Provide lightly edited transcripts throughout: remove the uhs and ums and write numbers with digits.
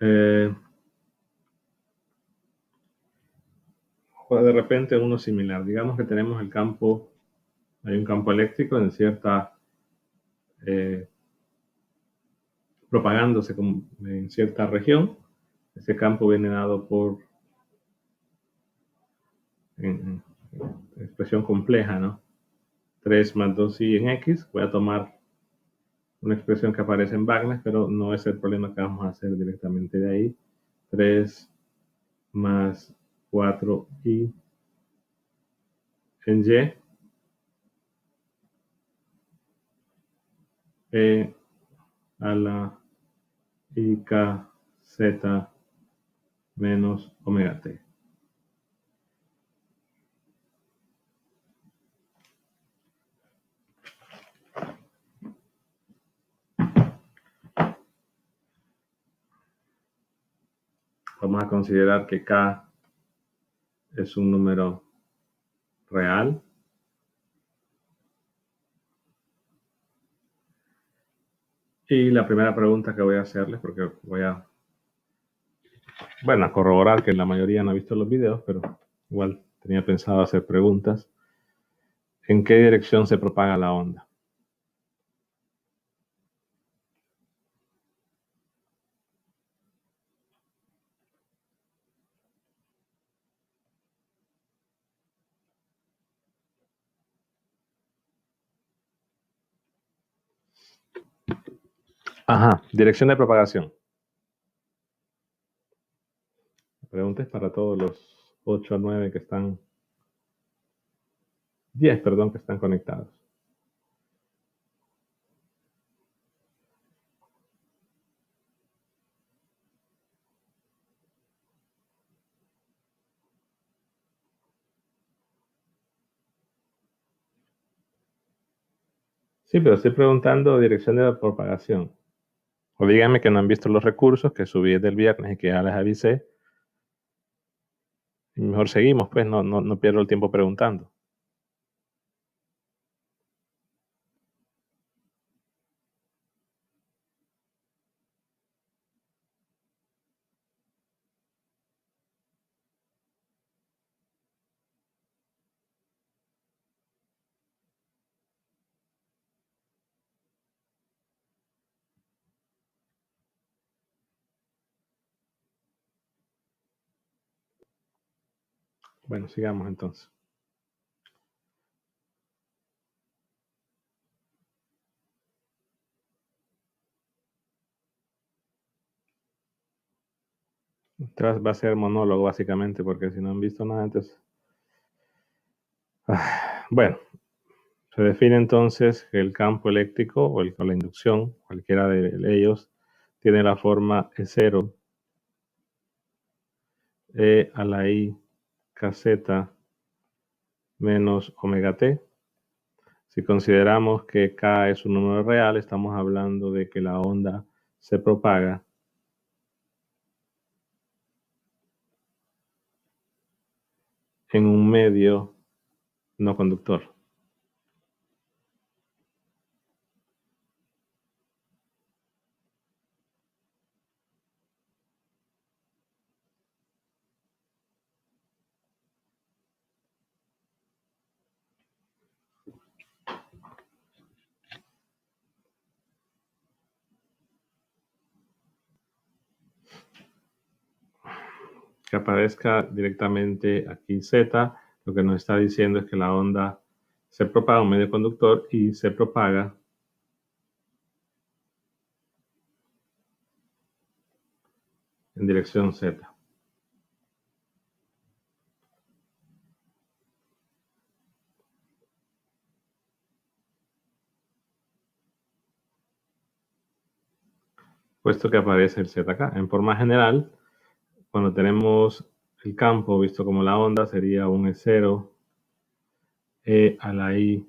O de repente uno similar. Digamos que tenemos el campo, hay un campo eléctrico en cierta, propagándose en cierta región. Ese campo viene dado por, en expresión compleja, ¿no? 3 más 2i en x. Voy a tomar una expresión que aparece en Wagner, pero no es el problema que vamos a hacer directamente de ahí. 3 más 4i en y, e a la ik z menos omega t. Vamos a considerar que k es un número real. Y la primera pregunta que voy a hacerles, porque voy a, a corroborar que la mayoría no ha visto los videos, pero igual tenía pensado hacer preguntas. ¿En qué dirección se propaga la onda? Ajá, dirección de propagación. La pregunta es para todos los 8 o 9 que están, 10, perdón, que están conectados. Sí, pero estoy preguntando dirección de propagación. O díganme que no han visto los recursos que subí del viernes y que ya les avisé. Y mejor seguimos, pues no pierdo el tiempo preguntando. Bueno, sigamos entonces. Va a ser monólogo básicamente, porque si no han visto nada antes. Bueno, se define entonces que el campo eléctrico o la inducción, cualquiera de ellos, tiene la forma E0, E a la I kz menos omega t. Si consideramos que k es un número real, estamos hablando de que la onda se propaga en un medio no conductor. Que aparezca directamente aquí Z, lo que nos está diciendo es que la onda se propaga en un medio conductor y se propaga en dirección Z. Puesto que aparece el Z acá. En forma general, cuando tenemos el campo visto como la onda, sería un E0, E a la I,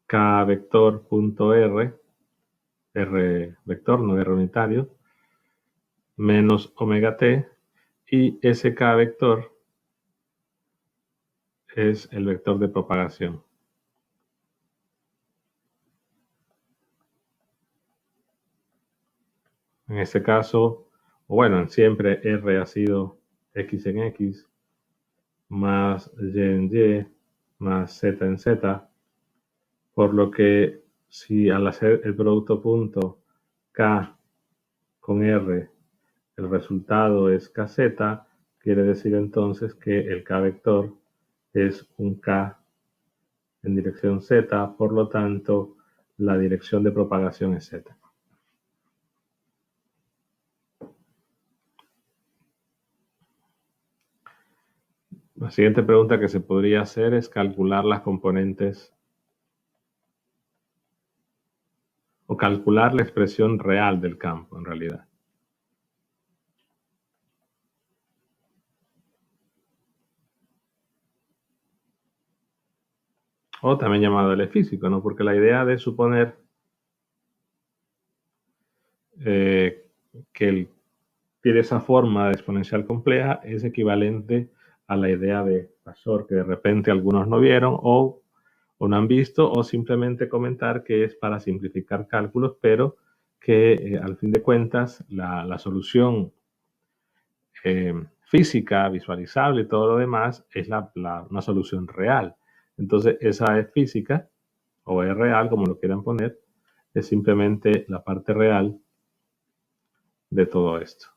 K vector punto R, R vector, no R unitario, menos omega t, y ese K vector es el vector de propagación. En este caso, o bueno, siempre R ha sido X en X, más Y en Y, más Z en Z, por lo que si al hacer el producto punto K con R, el resultado es KZ, quiere decir entonces que el K vector es un K en dirección Z, por lo tanto, la dirección de propagación es Z. La siguiente pregunta que se podría hacer es calcular las componentes o calcular la expresión real del campo en realidad. O también llamado L físico, ¿no? Porque la idea de suponer que tiene esa forma de exponencial compleja es equivalente a la idea de Pasor, que de repente algunos no vieron o no han visto, o simplemente comentar que es para simplificar cálculos, pero que al fin de cuentas la solución física, visualizable y todo lo demás es una solución real. Entonces esa es física o es real, como lo quieran poner, es simplemente la parte real de todo esto.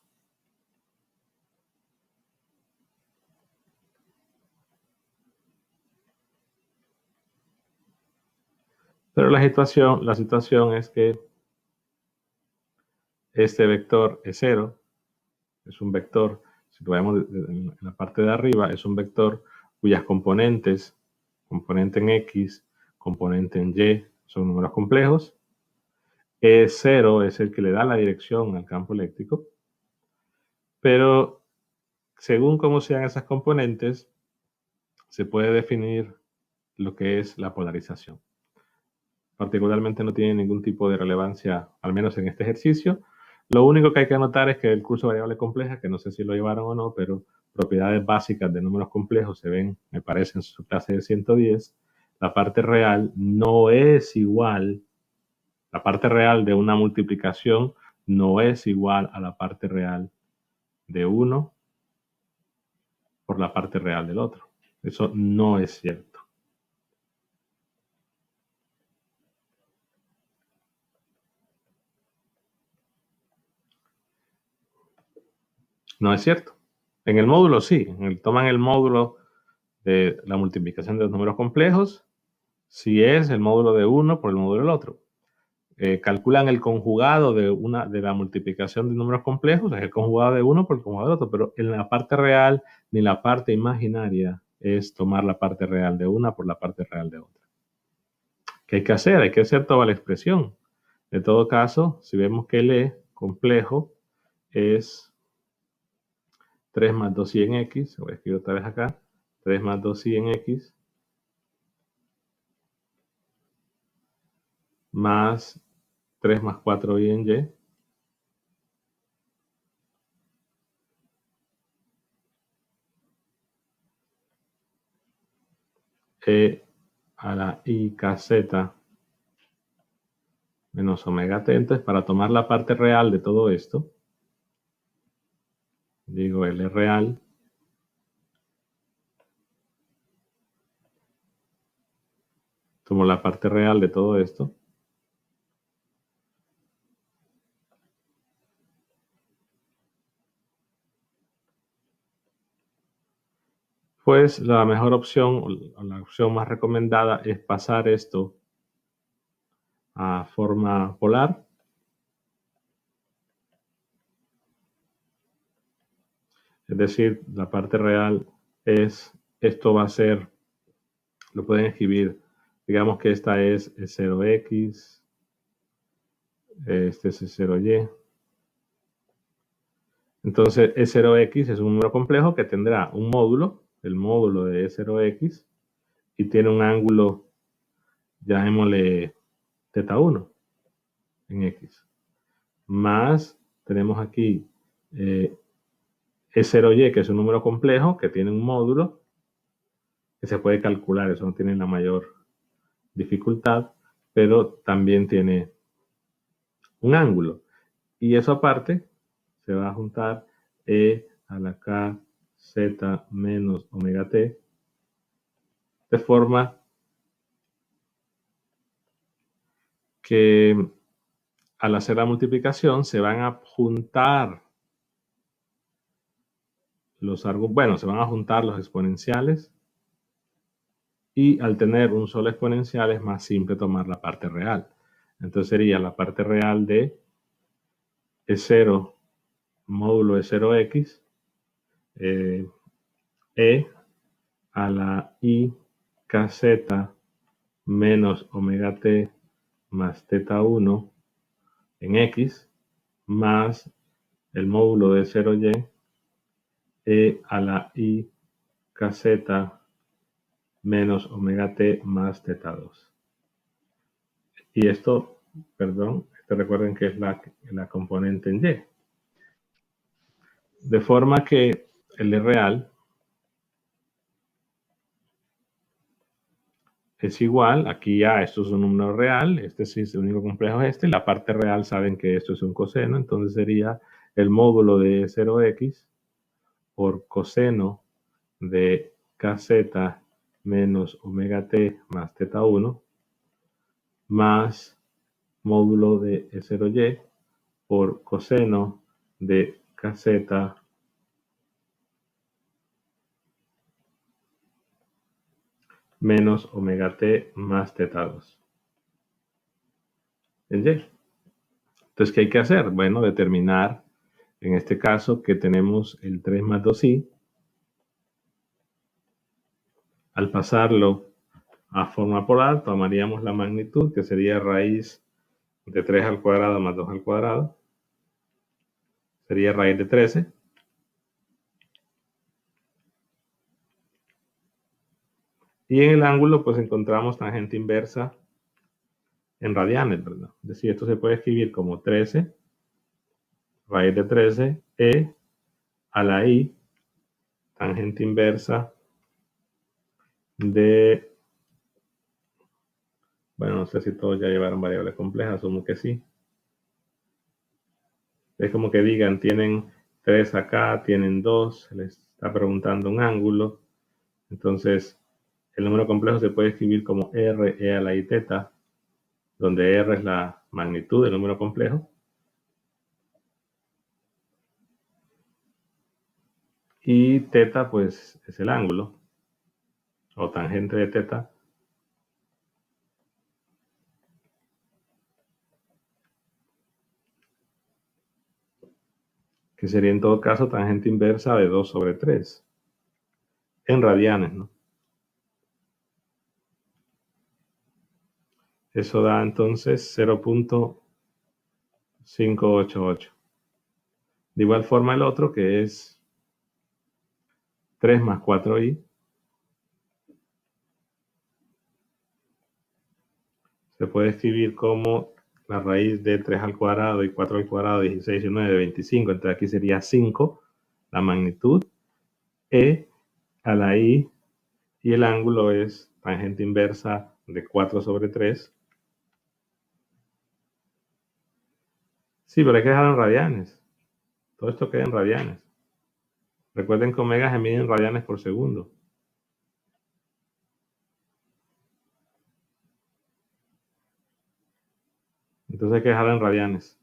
Pero la situación es que este vector es cero, es un vector, si lo vemos en la parte de arriba, es un vector cuyas componentes, componente en X, componente en Y, son números complejos. E0 es el que le da la dirección al campo eléctrico, pero según cómo sean esas componentes, se puede definir lo que es la polarización. Particularmente no tiene ningún tipo de relevancia, al menos en este ejercicio. Lo único que hay que anotar es que el curso de variable compleja, que no sé si lo llevaron o no, pero propiedades básicas de números complejos se ven, me parece, en su clase de 110. La parte real no es igual, la parte real de una multiplicación no es igual a la parte real de uno por la parte real del otro. Eso no es cierto. No es cierto. En el módulo sí, toman el módulo de la multiplicación de los números complejos, si es el módulo de uno por el módulo del otro. Calculan el conjugado de la multiplicación de números complejos, es el conjugado de uno por el conjugado del otro, pero en la parte real ni la parte imaginaria es tomar la parte real de una por la parte real de otra. ¿Qué hay que hacer? Hay que hacer toda la expresión. En todo caso, si vemos que el E complejo es 3 más 2i en x, voy a escribir otra vez acá, 3 más 2i en x, más 3 más 4i en y, e a la i kz menos omega t. Entonces, para tomar la parte real de todo esto, digo L real, tomo la parte real de todo esto, pues la mejor opción, o la opción más recomendada es pasar esto a forma polar. Es decir, la parte real es, esto va a ser, lo pueden escribir, digamos que esta es 0x, este es 0y. Entonces, E0x es un número complejo que tendrá un módulo, el módulo de E0x, y tiene un ángulo, llamémosle θ1 en x. Más, tenemos aquí E0y, que es un número complejo que tiene un módulo que se puede calcular, eso no tiene la mayor dificultad, pero también tiene un ángulo. Y eso aparte, se va a juntar e a la k z menos omega t, de forma que al hacer la multiplicación se van a juntar se van a juntar los exponenciales, y al tener un solo exponencial es más simple tomar la parte real. Entonces sería la parte real de E0 módulo de 0x e a la i kz menos omega t más teta 1 en x más el módulo de 0y e a la i kz menos omega t más teta 2. Y esto, recuerden que es la componente en y. De forma que el real es igual, aquí ya esto es un número real, este sí es el único complejo es este, la parte real saben que esto es un coseno, entonces sería el módulo de 0x por coseno de kz menos omega t más teta 1 más módulo de 0y por coseno de kz menos omega t más teta 2 en y. Entonces, ¿qué hay que hacer? Bueno, determinar, en este caso, que tenemos el 3 más 2i. Al pasarlo a forma polar, tomaríamos la magnitud, que sería raíz de 3 al cuadrado más 2 al cuadrado. Sería raíz de 13. Y en el ángulo, pues encontramos tangente inversa en radianes, ¿verdad? Es decir, esto se puede escribir como 13, raíz de 13, e a la i, tangente inversa de, bueno, no sé si todos ya llevaron variables complejas, asumo que sí. Es como que digan, tienen 3 acá, tienen 2, se les está preguntando un ángulo. Entonces, el número complejo se puede escribir como r e a la i teta, donde r es la magnitud del número complejo. Y teta, pues, es el ángulo, o tangente de teta. Que sería en todo caso tangente inversa de 2 sobre 3. En radianes, ¿no? Eso da entonces 0.588. De igual forma el otro, que es 3 más 4i, se puede escribir como la raíz de 3 al cuadrado y 4 al cuadrado, 16 y 9, 25. Entonces aquí sería 5, la magnitud, e a la i, y el ángulo es tangente inversa de 4 sobre 3. Sí, pero hay que dejarlo en radianes. Todo esto queda en radianes. Recuerden que omega se mide en radianes por segundo. Entonces hay que dejarlo en radianes.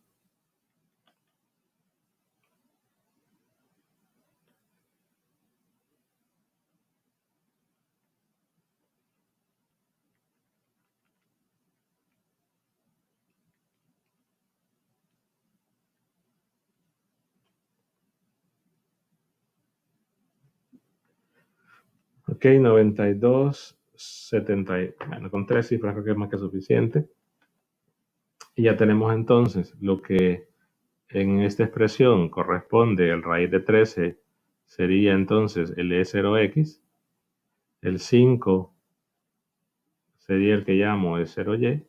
Ok, 92, 70. Bueno, con 3 cifras creo que es más que suficiente. Y ya tenemos entonces lo que en esta expresión corresponde al raíz de 13, sería entonces el E0x. El 5 sería el que llamo E0y.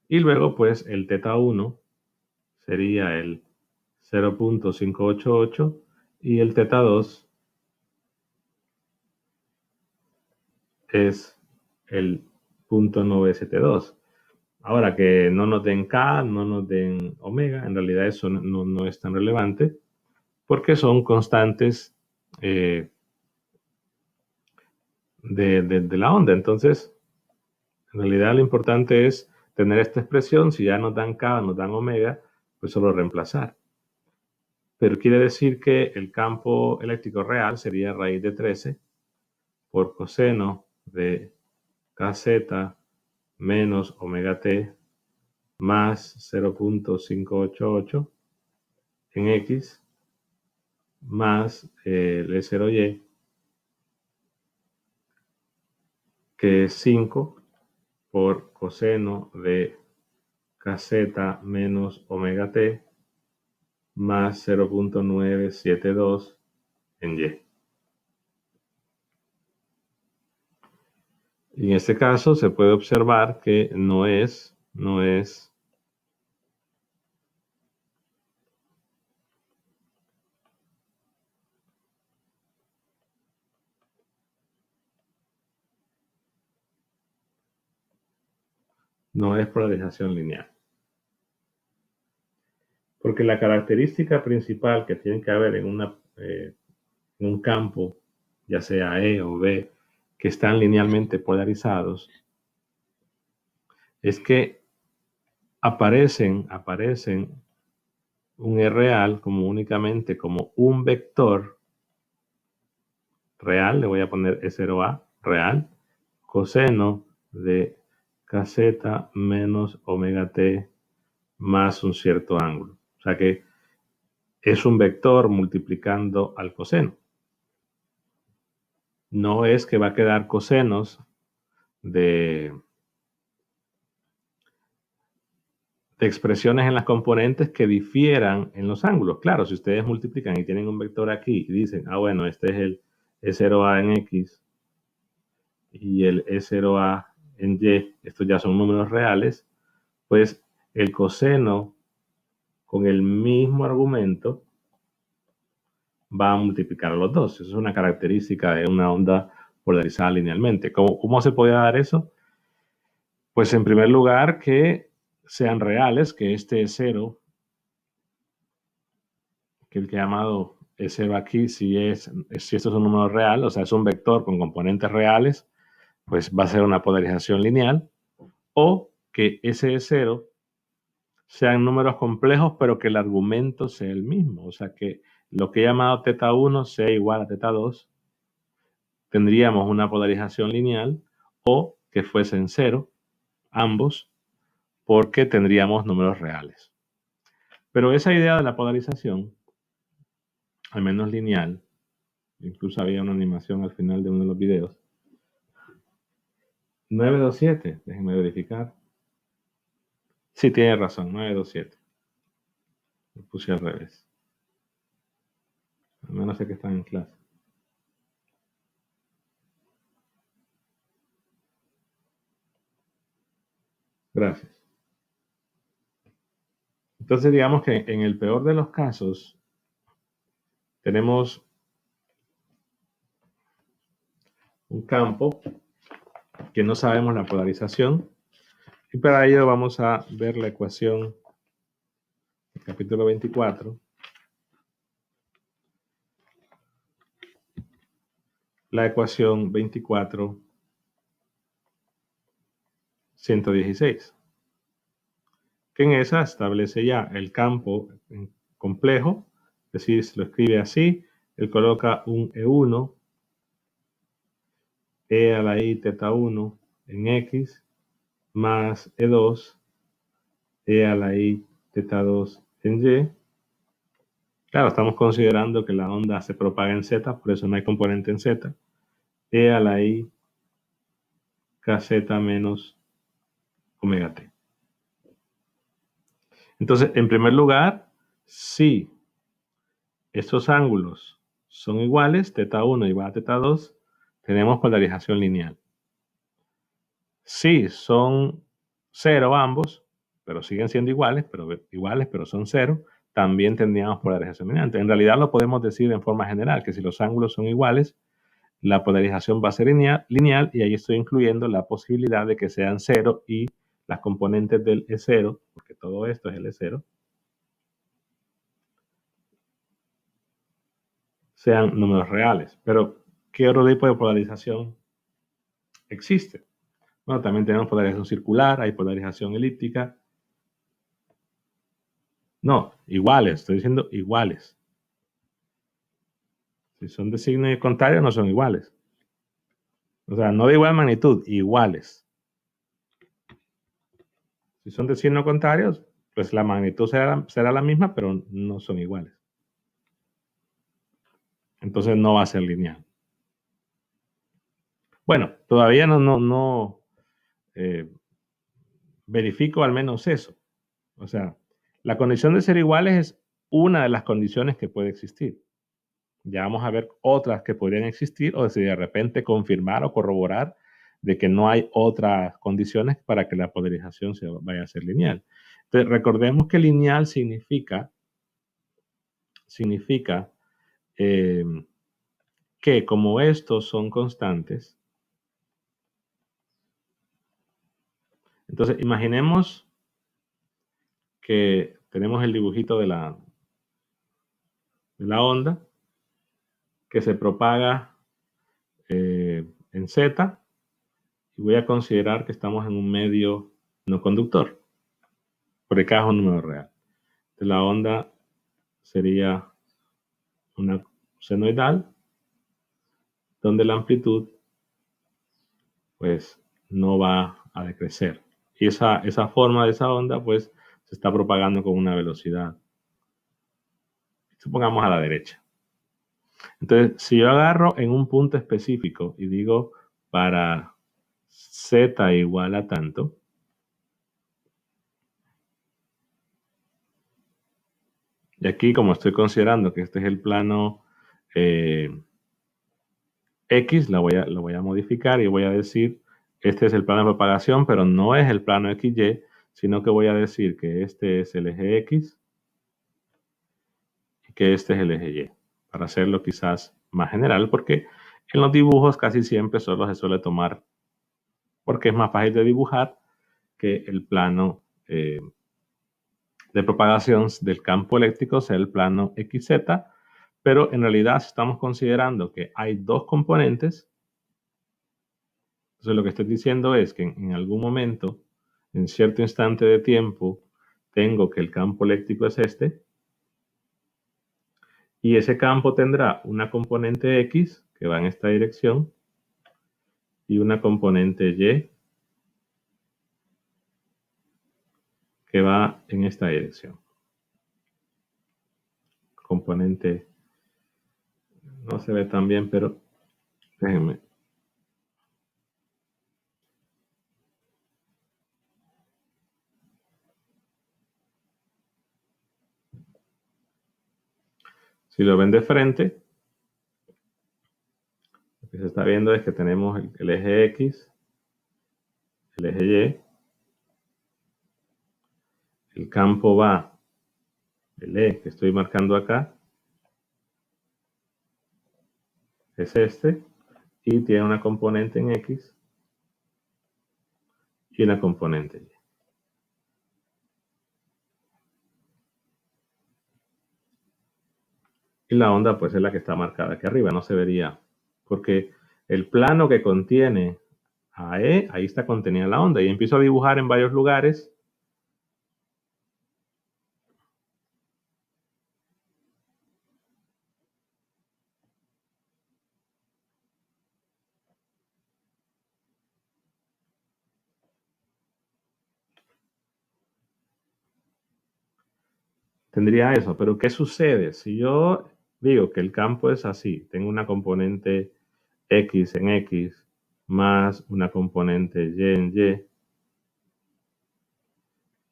Y luego, pues, el teta 1 sería el 0.588 y el teta 2 es el 0.972. Ahora, que no nos den K, no nos den omega, en realidad eso no es tan relevante porque son constantes de la onda. Entonces, en realidad lo importante es tener esta expresión. Si ya nos dan K, nos dan omega, pues solo reemplazar. Pero quiere decir que el campo eléctrico real sería raíz de 13 por coseno de kz menos omega t más 0.588 en x más el E0y, que es 5 por coseno de kz menos omega t más 0.972 en y. Y en este caso se puede observar que no es polarización lineal. Porque la característica principal que tiene que haber en un campo, ya sea E o B, que están linealmente polarizados, es que aparecen un E real como únicamente como un vector real, le voy a poner E0A, real, coseno de kz menos omega t más un cierto ángulo. O sea que es un vector multiplicando al coseno. No es que va a quedar cosenos de expresiones en las componentes que difieran en los ángulos. Claro, si ustedes multiplican y tienen un vector aquí y dicen, bueno, este es el E0A en X y el E0A en Y, estos ya son números reales, pues el coseno con el mismo argumento va a multiplicar a los dos. Eso es una característica de una onda polarizada linealmente. ¿Cómo se puede dar eso? Pues en primer lugar que sean reales, que este es 0, que el que he llamado es 0 aquí, si esto es un número real, o sea, es un vector con componentes reales, pues va a ser una polarización lineal, o que ese es 0 sean números complejos, pero que el argumento sea el mismo, o sea, que lo que he llamado θ1 sea igual a θ2, tendríamos una polarización lineal, o que fuesen 0, ambos, porque tendríamos números reales. Pero esa idea de la polarización, al menos lineal, incluso había una animación al final de uno de los videos, 927, déjenme verificar. Sí, tiene razón, 927. Lo puse al revés. Al menos sé que están en clase. Gracias. Entonces, digamos que en el peor de los casos, tenemos un campo que no sabemos la polarización, y para ello vamos a ver la ecuación del capítulo 24. La ecuación 24, 116. Que en esa establece ya el campo complejo, es decir, se lo escribe así, él coloca un E1, E a la I θ1 en X, más E2, E a la I θ2 en Y. Claro, estamos considerando que la onda se propaga en Z, por eso no hay componente en Z. E a la I kz menos omega t. Entonces, en primer lugar, si estos ángulos son iguales, θ1 igual a θ2, tenemos polarización lineal. Si son 0 ambos, pero siguen siendo iguales, pero son 0, también tendríamos polarización lineal. En realidad lo podemos decir en forma general, que si los ángulos son iguales, la polarización va a ser lineal, y ahí estoy incluyendo la posibilidad de que sean 0 y las componentes del E0, porque todo esto es el E0, sean números reales. Pero, ¿qué otro tipo de polarización existe? Bueno, también tenemos polarización circular, hay polarización elíptica. No, iguales, estoy diciendo iguales. Si son de signo contrario, no son iguales. O sea, no de igual magnitud, iguales. Si son de signo contrario, pues la magnitud será la misma, pero no son iguales. Entonces no va a ser lineal. Bueno, todavía no verifico al menos eso. O sea, la condición de ser iguales es una de las condiciones que puede existir. Ya vamos a ver otras que podrían existir o si de repente confirmar o corroborar de que no hay otras condiciones para que la polarización se vaya a ser lineal. Entonces, recordemos que lineal significa eh, que como estos son constantes, entonces imaginemos que tenemos el dibujito de la onda que se propaga en Z y voy a considerar que estamos en un medio no conductor, porque K es un número real. Entonces, la onda sería una senoidal donde la amplitud pues no va a decrecer. Y esa forma de esa onda pues se está propagando con una velocidad, supongamos a la derecha. Entonces, si yo agarro en un punto específico y digo para z igual a tanto, y aquí como estoy considerando que este es el plano X, lo voy a modificar y voy a decir, este es el plano de propagación, pero no es el plano XY, sino que voy a decir que este es el eje X y que este es el eje Y, para hacerlo quizás más general, porque en los dibujos casi siempre solo se suele tomar, porque es más fácil de dibujar que el plano de propagación del campo eléctrico sea el plano XZ, pero en realidad si estamos considerando que hay dos componentes, entonces lo que estoy diciendo es que en algún momento, en cierto instante de tiempo, tengo que el campo eléctrico es este, y ese campo tendrá una componente X que va en esta dirección y una componente Y que va en esta dirección. Componente no se ve tan bien, pero déjenme. Si lo ven de frente, lo que se está viendo es que tenemos el eje X, el eje Y, el campo va, el E que estoy marcando acá, es este, y tiene una componente en X y una componente Y. Y la onda pues es la que está marcada aquí arriba, no se vería, porque el plano que contiene a E, ahí está contenida la onda, y empiezo a dibujar en varios lugares. Tendría eso, pero ¿qué sucede? Si yo digo que el campo es así, tengo una componente X en X más una componente Y en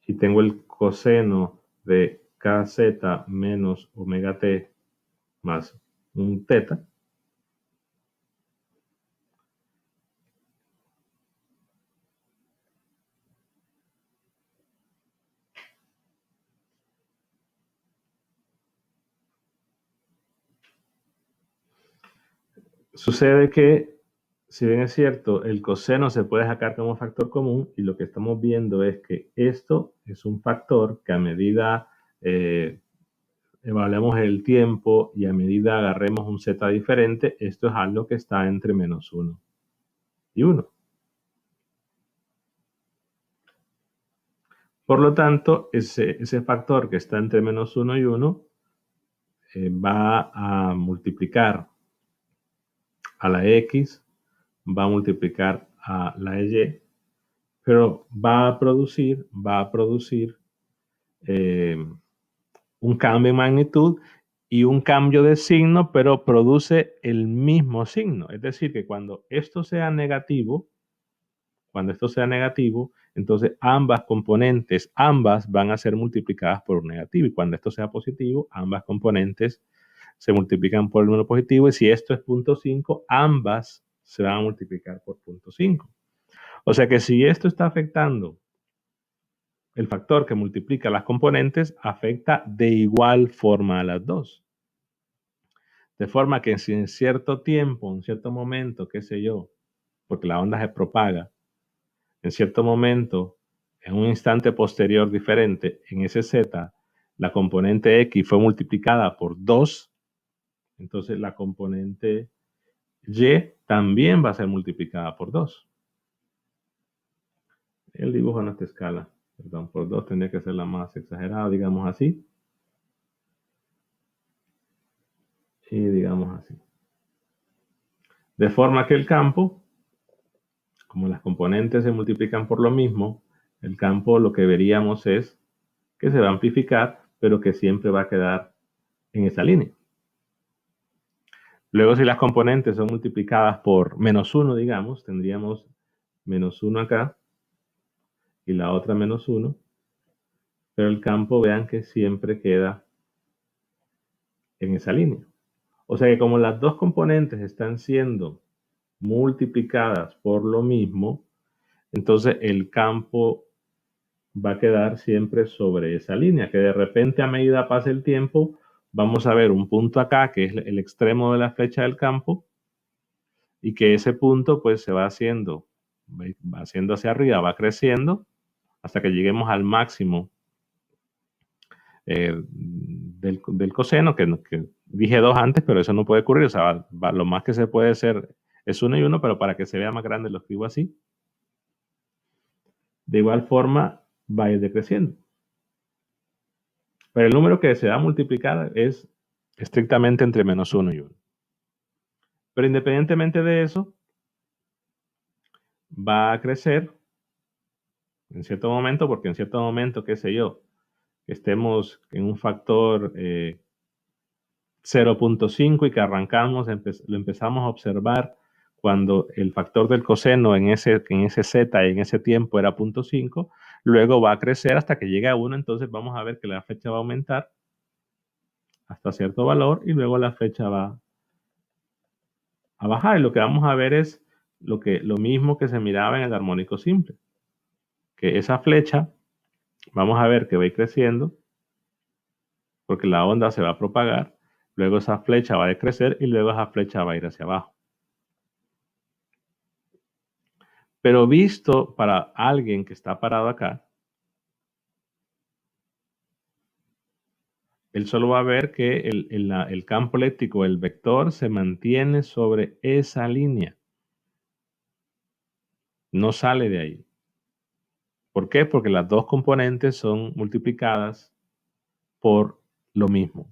Y tengo el coseno de KZ menos omega T más un teta, sucede que si bien es cierto, el coseno se puede sacar como factor común y lo que estamos viendo es que esto es un factor que a medida evaluemos el tiempo y a medida agarremos un z diferente, esto es algo que está entre -1 y 1. Por lo tanto, ese factor que está entre -1 y 1 va a multiplicar a la x, va a multiplicar a la y, pero va a producir un cambio en magnitud y un cambio de signo, pero produce el mismo signo. Es decir, que cuando esto sea negativo, entonces ambas componentes, ambas van a ser multiplicadas por un negativo. Y cuando esto sea positivo, ambas componentes se multiplican por el número positivo. Y si esto es 0.5, ambas se van a multiplicar por 0.5. O sea que si esto está afectando, el factor que multiplica las componentes afecta de igual forma a las dos. De forma que si en cierto tiempo, en cierto momento, qué sé yo, porque la onda se propaga, en cierto momento, en un instante posterior diferente, en ese z, la componente x fue multiplicada por 2, entonces la componente y también va a ser multiplicada por 2. El dibujo en esta escala, perdón, por 2 tendría que ser la más exagerada, digamos así. Y digamos así. De forma que el campo, como las componentes se multiplican por lo mismo, el campo lo que veríamos es que se va a amplificar, pero que siempre va a quedar en esa línea. Luego, si las componentes son multiplicadas por -1, digamos, tendríamos -1 acá y la otra -1, pero el campo, vean que siempre queda en esa línea. O sea que como las dos componentes están siendo multiplicadas por lo mismo, entonces el campo va a quedar siempre sobre esa línea, que de repente a medida pase el tiempo, vamos a ver un punto acá, que es el extremo de la flecha del campo, y que ese punto pues se va haciendo hacia arriba, va creciendo, hasta que lleguemos al máximo del coseno, que dije 2 antes, pero eso no puede ocurrir, o sea, lo más que se puede hacer es 1 y 1, pero para que se vea más grande lo escribo así. De igual forma, va a ir decreciendo. Pero el número que se va a multiplicar es estrictamente entre -1 y 1. Pero independientemente de eso, va a crecer en cierto momento, porque en cierto momento, qué sé yo, que estemos en un factor 0.5 y que arrancamos, lo empezamos a observar cuando el factor del coseno en ese z y en ese tiempo era 0.5, luego va a crecer hasta que llegue a 1, entonces vamos a ver que la flecha va a aumentar hasta cierto valor y luego la flecha va a bajar. Y lo que vamos a ver es lo mismo que se miraba en el armónico simple, que esa flecha, vamos a ver que va a ir creciendo, porque la onda se va a propagar, luego esa flecha va a decrecer y luego esa flecha va a ir hacia abajo. Pero visto para alguien que está parado acá, él solo va a ver que el campo eléctrico, el vector, se mantiene sobre esa línea. No sale de ahí. ¿Por qué? Porque las dos componentes son multiplicadas por lo mismo.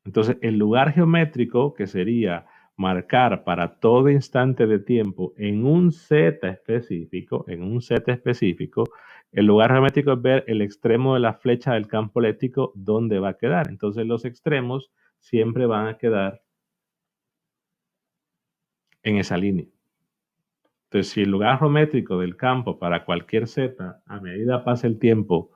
Entonces, el lugar geométrico, que sería marcar para todo instante de tiempo en un z específico, el lugar geométrico es ver el extremo de la flecha del campo eléctrico dónde va a quedar. Entonces, los extremos siempre van a quedar en esa línea. Entonces, si el lugar geométrico del campo para cualquier z, a medida pasa el tiempo,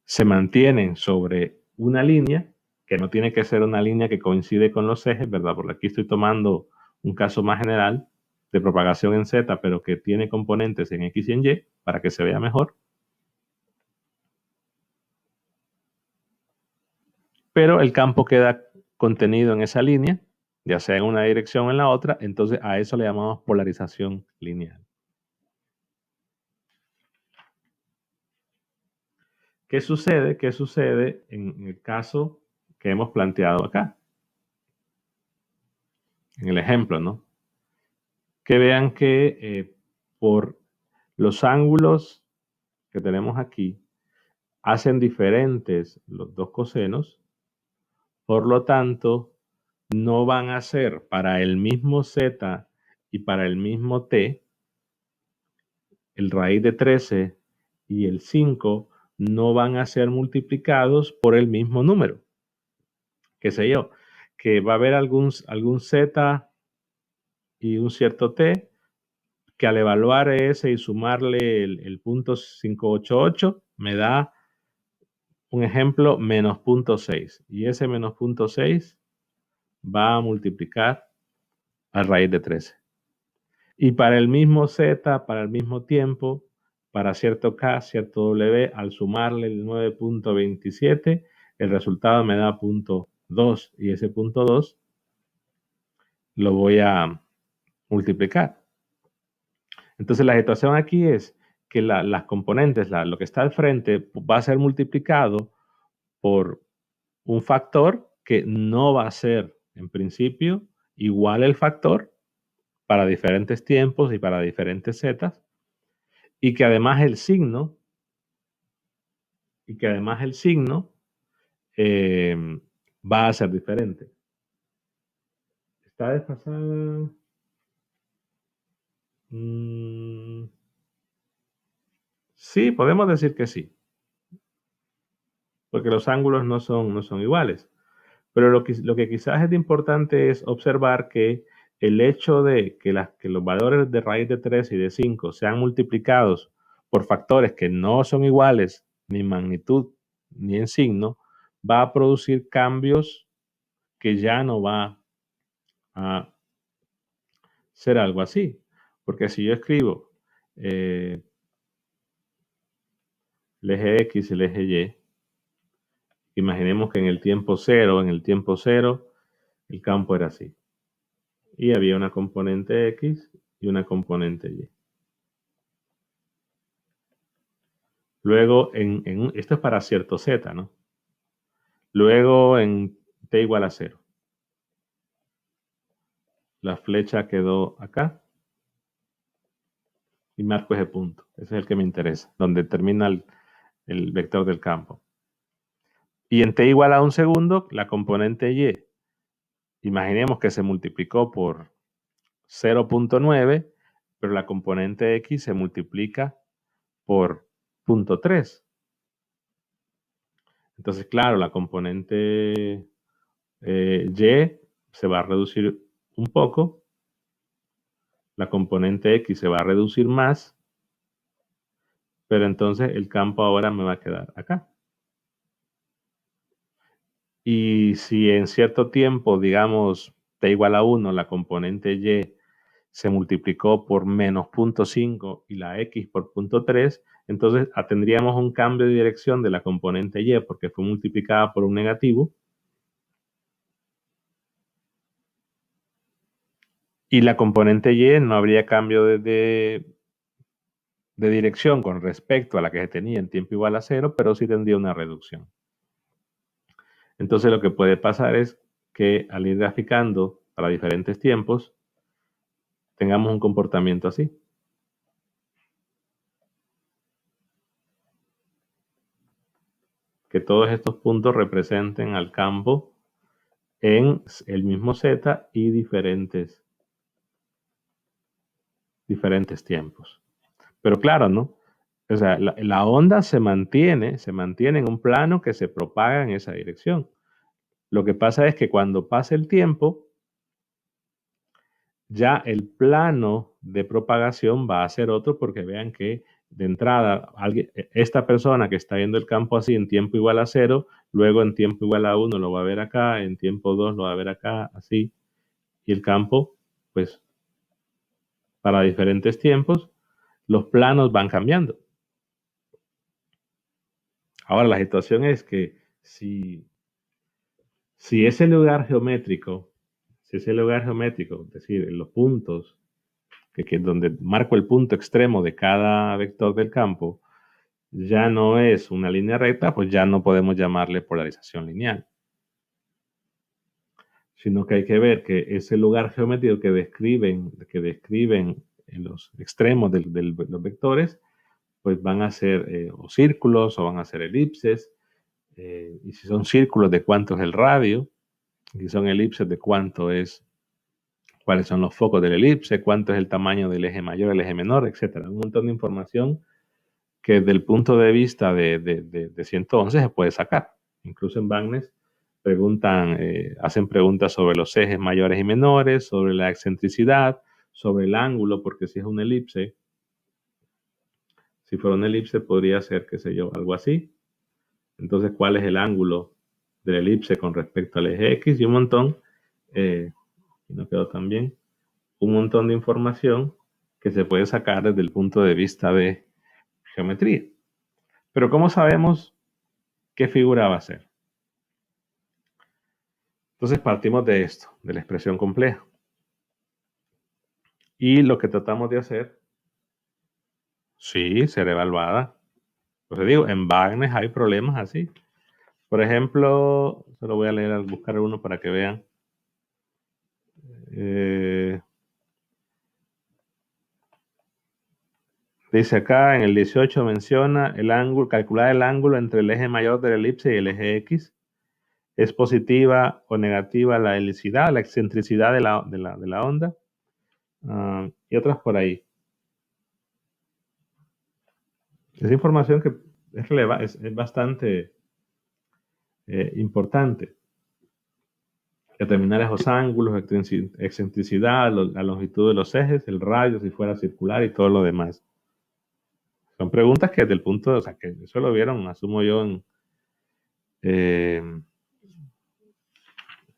se mantienen sobre una línea, que no tiene que ser una línea que coincide con los ejes, ¿verdad? Porque aquí estoy tomando un caso más general de propagación en Z, pero que tiene componentes en X y en Y, para que se vea mejor. Pero el campo queda contenido en esa línea, ya sea en una dirección o en la otra, entonces a eso le llamamos polarización lineal. ¿Qué sucede? ¿Qué sucede en el caso que hemos planteado acá? En el ejemplo, ¿no? Que vean que por los ángulos que tenemos aquí hacen diferentes los dos cosenos, por lo tanto, no van a ser para el mismo z y para el mismo t, el raíz de 13 y el 5 no van a ser multiplicados por el mismo número. Qué sé yo, que va a haber algún z y un cierto t, que al evaluar ese y sumarle el punto 588 me da un ejemplo menos 0.6, y ese menos 0.6 va a multiplicar a raíz de 13. Y para el mismo z, para el mismo tiempo, para cierto k, cierto w, al sumarle el 9.27, el resultado me da 0.2, y ese 0.2 lo voy a multiplicar. Entonces la situación aquí es que las componentes, lo que está al frente, va a ser multiplicado por un factor que no va a ser, en principio, igual el factor para diferentes tiempos y para diferentes zetas, y que además el signo, va a ser diferente. ¿Está desfasada? Sí, podemos decir que sí, porque los ángulos no son iguales. Pero lo que quizás es importante es observar que el hecho de que los valores de raíz de 3 y de 5 sean multiplicados por factores que no son iguales ni en magnitud ni en signo, va a producir cambios que ya no va a ser algo así. Porque si yo escribo el eje X y el eje Y, imaginemos que en el tiempo cero, el campo era así. Y había una componente X y una componente Y. Luego, esto es para cierto Z, ¿no? Luego en t igual a 0. La flecha quedó acá y marco ese punto. Ese es el que me interesa, donde termina el vector del campo. Y en t igual a 1 segundo, la componente Y, imaginemos que se multiplicó por 0.9, pero la componente X se multiplica por 0.3. Entonces, claro, la componente Y se va a reducir un poco, la componente X se va a reducir más, pero entonces el campo ahora me va a quedar acá. Y si en cierto tiempo, digamos, t igual a 1, la componente Y se multiplicó por menos 0.5 y la X por 0.3, entonces tendríamos un cambio de dirección de la componente Y porque fue multiplicada por un negativo. Y la componente Y no habría cambio de dirección con respecto a la que se tenía en tiempo igual a 0, pero sí tendría una reducción. Entonces lo que puede pasar es que al ir graficando para diferentes tiempos, tengamos un comportamiento así. Que todos estos puntos representen al campo en el mismo Z y diferentes tiempos. Pero claro, ¿no? O sea, la onda se mantiene en un plano que se propaga en esa dirección. Lo que pasa es que cuando pasa el tiempo, ya el plano de propagación va a ser otro, porque vean que de entrada esta persona que está viendo el campo así en tiempo igual a 0, luego en tiempo igual a 1 lo va a ver acá, en tiempo 2 lo va a ver acá, así. Y el campo, pues, para diferentes tiempos, los planos van cambiando. Ahora, la situación es que si ese lugar geométrico, si ese lugar geométrico, es decir, en los puntos, que donde marco el punto extremo de cada vector del campo, ya no es una línea recta, pues ya no podemos llamarle polarización lineal. Sino que hay que ver que ese lugar geométrico que describen en los extremos de los vectores, pues van a ser o círculos o van a ser elipses. Y si son círculos, de cuánto es el radio. Y si son elipses, de cuáles son los focos del elipse, cuánto es el tamaño del eje mayor, el eje menor, etcétera. Un montón de información que desde el punto de vista de 111 se puede sacar. Incluso en Bagnes hacen preguntas sobre los ejes mayores y menores, sobre la excentricidad, sobre el ángulo, porque si es una elipse, si fuera una elipse podría ser, qué sé yo, algo así. Entonces, ¿cuál es el ángulo de la elipse con respecto al eje X? Y un montón, y no quedó tan bien, un montón de información que se puede sacar desde el punto de vista de geometría. Pero ¿cómo sabemos qué figura va a ser? Entonces partimos de esto, de la expresión compleja. Y lo que tratamos de hacer, sí, ser evaluada. Pues digo, en Bagnes hay problemas así. Por ejemplo, se lo voy a leer al buscar uno para que vean. Dice acá, en el 18 menciona el ángulo, calcular el ángulo entre el eje mayor de la elipse y el eje X. ¿Es positiva o negativa la helicidad, la excentricidad de la onda? Y otras por ahí. Es información que es bastante importante. Determinar esos ángulos, excentricidad, la longitud de los ejes, el radio si fuera circular y todo lo demás. Son preguntas que desde el punto, o sea, que eso lo vieron, asumo yo, en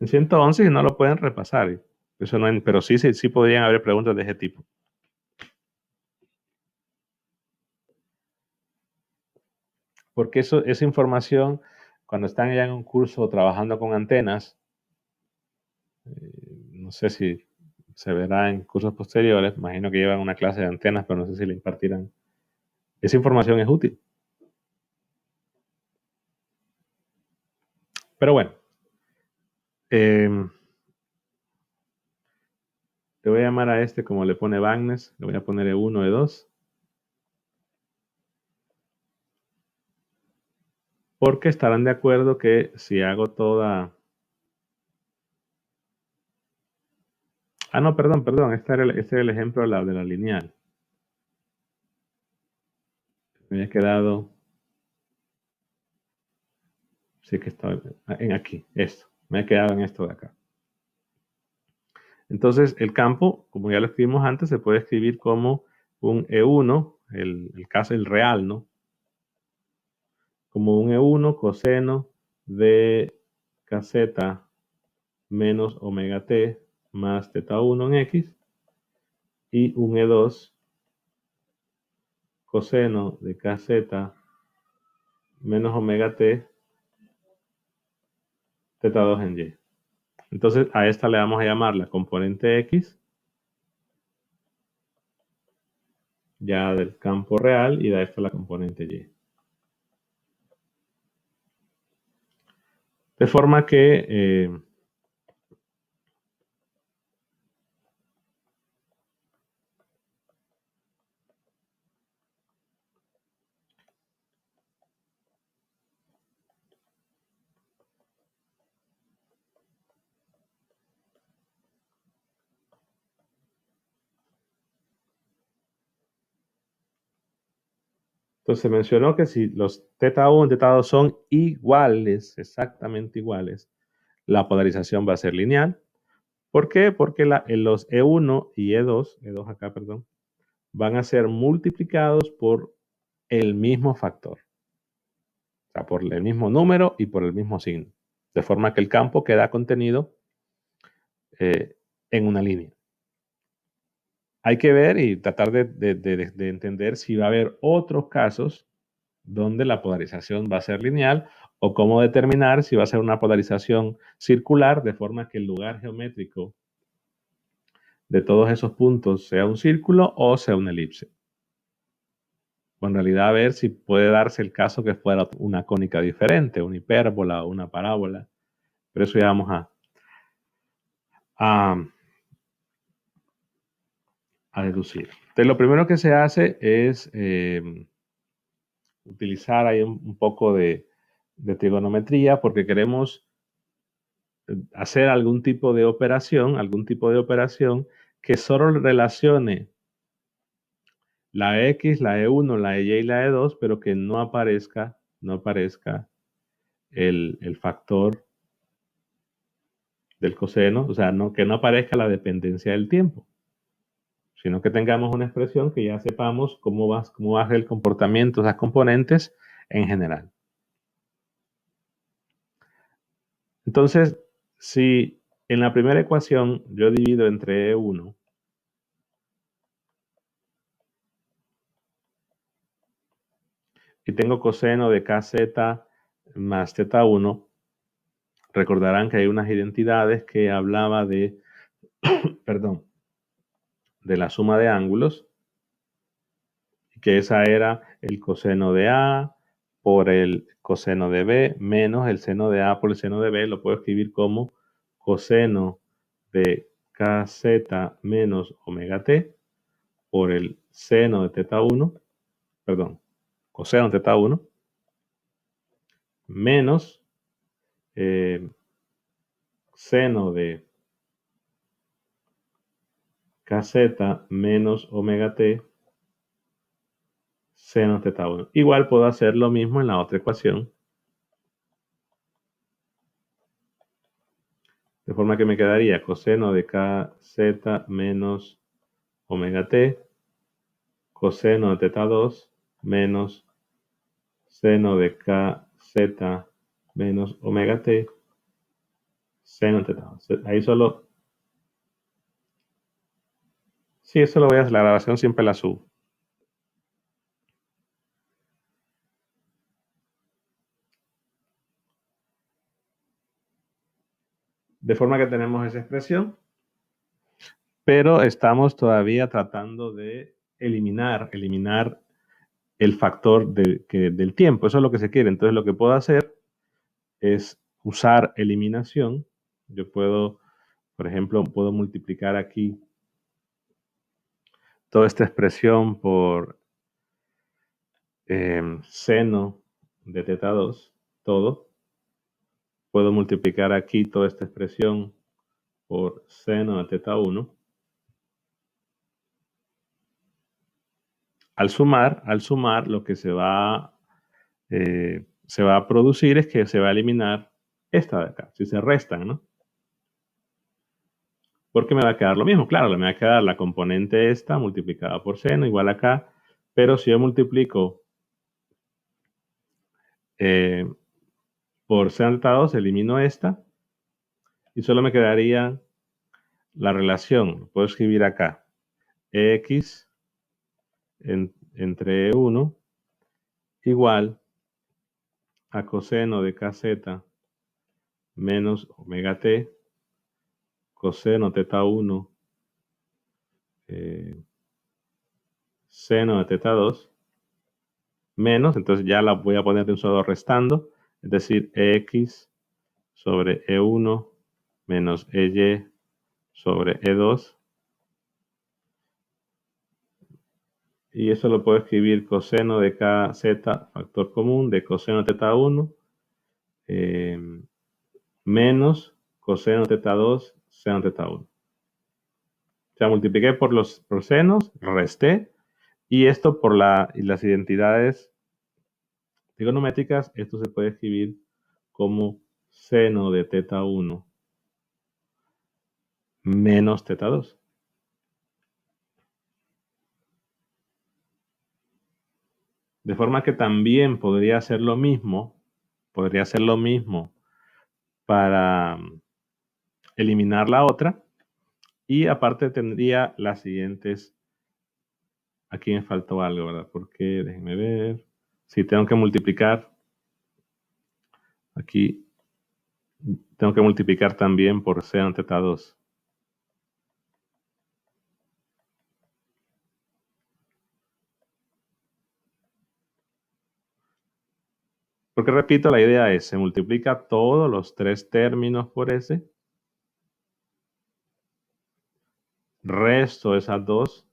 111 y no lo pueden repasar. Eso no, pero sí podrían haber preguntas de ese tipo. Porque esa información, cuando están ya en un curso trabajando con antenas, no sé si se verá en cursos posteriores, imagino que llevan una clase de antenas, pero no sé si le impartirán. Esa información es útil. Pero bueno, le voy a llamar a este como le pone Bagnes, le voy a poner E1, E2. Porque estarán de acuerdo que si hago toda... no, perdón, este era el ejemplo de la lineal. Me había quedado... Sí que estaba en aquí, esto. Me he quedado en esto de acá. Entonces, el campo, como ya lo escribimos antes, se puede escribir como un E1, el caso, el real, ¿no? Como un E1 coseno de kz menos omega t más teta 1 en X y un E2 coseno de kz menos omega t teta 2 en Y. Entonces a esta le vamos a llamar la componente X ya del campo real y a esta la componente Y. De forma que entonces se mencionó que si los teta 1 y teta 2 son iguales, exactamente iguales, la polarización va a ser lineal. ¿Por qué? Porque los E1 y E2 acá, perdón, van a ser multiplicados por el mismo factor. O sea, por el mismo número y por el mismo signo. De forma que el campo queda contenido en una línea. Hay que ver y tratar de entender si va a haber otros casos donde la polarización va a ser lineal o cómo determinar si va a ser una polarización circular, de forma que el lugar geométrico de todos esos puntos sea un círculo o sea una elipse. O en realidad a ver si puede darse el caso que fuera una cónica diferente, una hipérbola o una parábola. Pero eso ya vamos a deducir. Entonces lo primero que se hace es utilizar ahí un poco de trigonometría porque queremos hacer algún tipo de operación que solo relacione la X, la E1, la EY y la E2, pero que no aparezca el factor del coseno, o sea, que no aparezca la dependencia del tiempo, sino que tengamos una expresión que ya sepamos cómo va a ser el comportamiento de esas componentes en general. Entonces, si en la primera ecuación yo divido entre E1 y tengo coseno de kz más θ1, recordarán que hay unas identidades que hablaba de, perdón, de la suma de ángulos, que esa era el coseno de A por el coseno de B menos el seno de A por el seno de B. Lo puedo escribir como coseno de kz menos omega t por el seno de θ1, perdón, coseno de θ1 menos seno de kz menos omega t seno de θ1. Igual puedo hacer lo mismo en la otra ecuación. De forma que me quedaría coseno de kz menos omega t, coseno de θ2 menos seno de kz menos omega t, seno de θ2. Ahí solo... Sí, eso lo voy a hacer. La grabación siempre la subo. De forma que tenemos esa expresión, pero estamos todavía tratando de eliminar el factor del tiempo. Eso es lo que se quiere. Entonces lo que puedo hacer es usar eliminación. Yo puedo, por ejemplo, puedo multiplicar aquí toda esta expresión por seno de θ2, todo. Puedo multiplicar aquí toda esta expresión por seno de θ1. Al sumar, lo que se va a producir es que se va a eliminar esta de acá, si se restan, ¿no? Porque me va a quedar lo mismo, claro, me va a quedar la componente esta multiplicada por seno igual acá, pero si yo multiplico por seno de θ2, elimino esta y solo me quedaría la relación, puedo escribir acá, x entre 1 igual a coseno de kz menos omega t coseno θ1 seno de θ2 menos, entonces ya la voy a poner de un solo restando, es decir, x sobre E1 menos EY sobre E2. Y eso lo puedo escribir coseno de kz, factor común de coseno de θ1 menos coseno de θ2, seno de θ1. O sea, multipliqué por los senos, resté, y esto por las identidades trigonométricas, esto se puede escribir como seno de θ1 menos θ2. De forma que también podría hacer lo mismo para eliminar la otra. Y aparte tendría las siguientes. Aquí me faltó algo, ¿verdad? Porque, déjenme ver. Si tengo que multiplicar. Aquí tengo que multiplicar también por seno θ2. Porque repito, la idea es, se multiplica todos los tres términos por S, resto esas dos,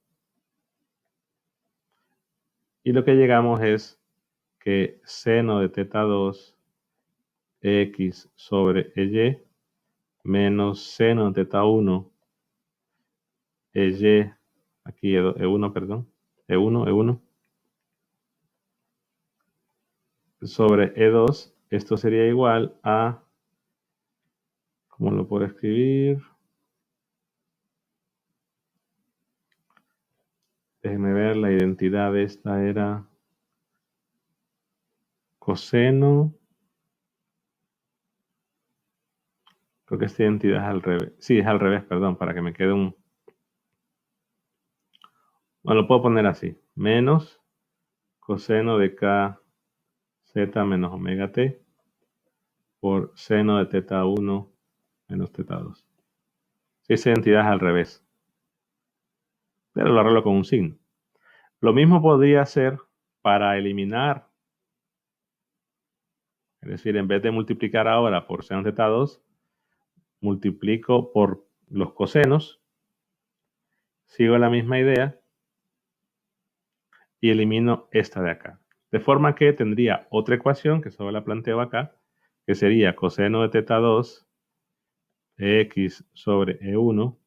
y lo que llegamos es que seno de teta 2 x sobre y menos seno de teta 1 y, aquí E1, perdón, E1, sobre E2, esto sería igual a, ¿cómo lo puedo escribir? Déjenme ver, la identidad de esta era coseno. Creo que esta identidad es al revés. Sí, es al revés, perdón, para que me quede un... Bueno, lo puedo poner así. Menos coseno de k z menos omega t por seno de teta 1 menos teta 2. Si esa identidad es al revés. Pero lo arreglo con un signo. Lo mismo podría ser para eliminar. Es decir, en vez de multiplicar ahora por seno de teta 2, multiplico por los cosenos. Sigo la misma idea y elimino esta de acá. De forma que tendría otra ecuación, que solo la planteo acá, que sería coseno de teta 2 x sobre E1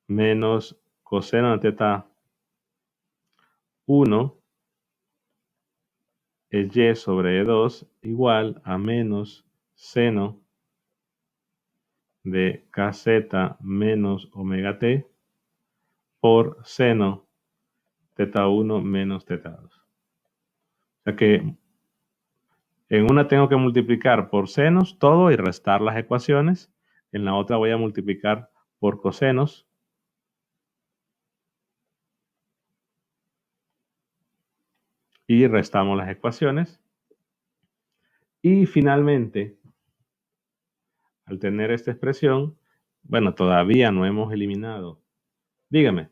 menos coseno de teta 1 y sobre E2 igual a menos seno de kz menos omega t por seno teta 1 menos teta 2. O sea que en una tengo que multiplicar por senos todo y restar las ecuaciones. En la otra voy a multiplicar por cosenos. Y restamos las ecuaciones. Y finalmente, al tener esta expresión, bueno, todavía no hemos eliminado. Dígame.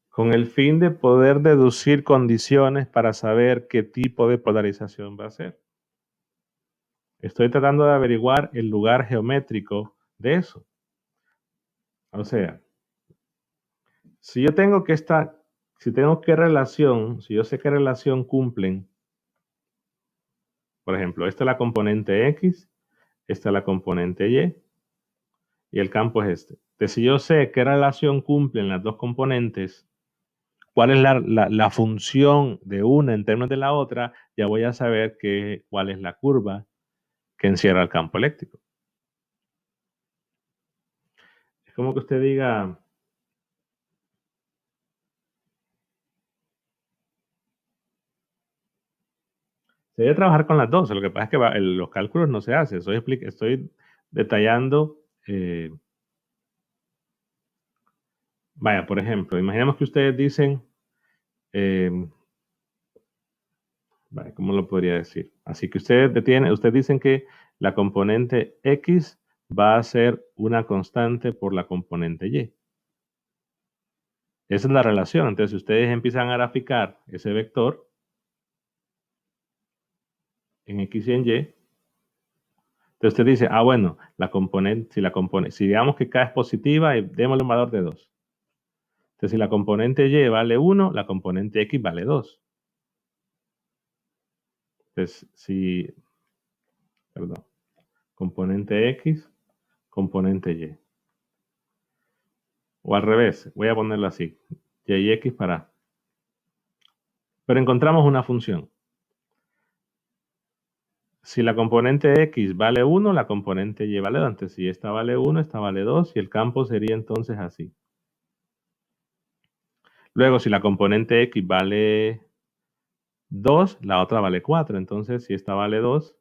Con el fin de poder deducir condiciones para saber qué tipo de polarización va a ser. Estoy tratando de averiguar el lugar geométrico de eso. O sea, si yo tengo que si yo sé qué relación cumplen, por ejemplo, esta es la componente X, esta es la componente y el campo es este. Entonces, si yo sé qué relación cumplen las dos componentes, cuál es la función de una en términos de la otra, ya voy a saber cuál es la curva que encierra el campo eléctrico. Es como que usted diga, se debe trabajar con las dos. Lo que pasa es que los cálculos no se hacen. Estoy detallando. Vaya, por ejemplo, imaginemos que ustedes dicen, vaya, ¿cómo lo podría decir? Así que ustedes dicen que la componente X va a ser una constante por la componente Y. Esa es la relación. Entonces, si ustedes empiezan a graficar ese vector en X y en Y, entonces usted dice, bueno, si digamos que K es positiva, démosle un valor de 2. Entonces, si la componente Y vale 1, la componente X vale 2. Entonces, perdón, componente X, componente Y. O al revés, voy a ponerlo así, Y y X para... Pero encontramos una función. Si la componente X vale 1, la componente Y vale 2. Entonces, si esta vale 1, esta vale 2, y el campo sería entonces así. Luego, si la componente X vale 2, la otra vale 4. Entonces, si esta vale 2,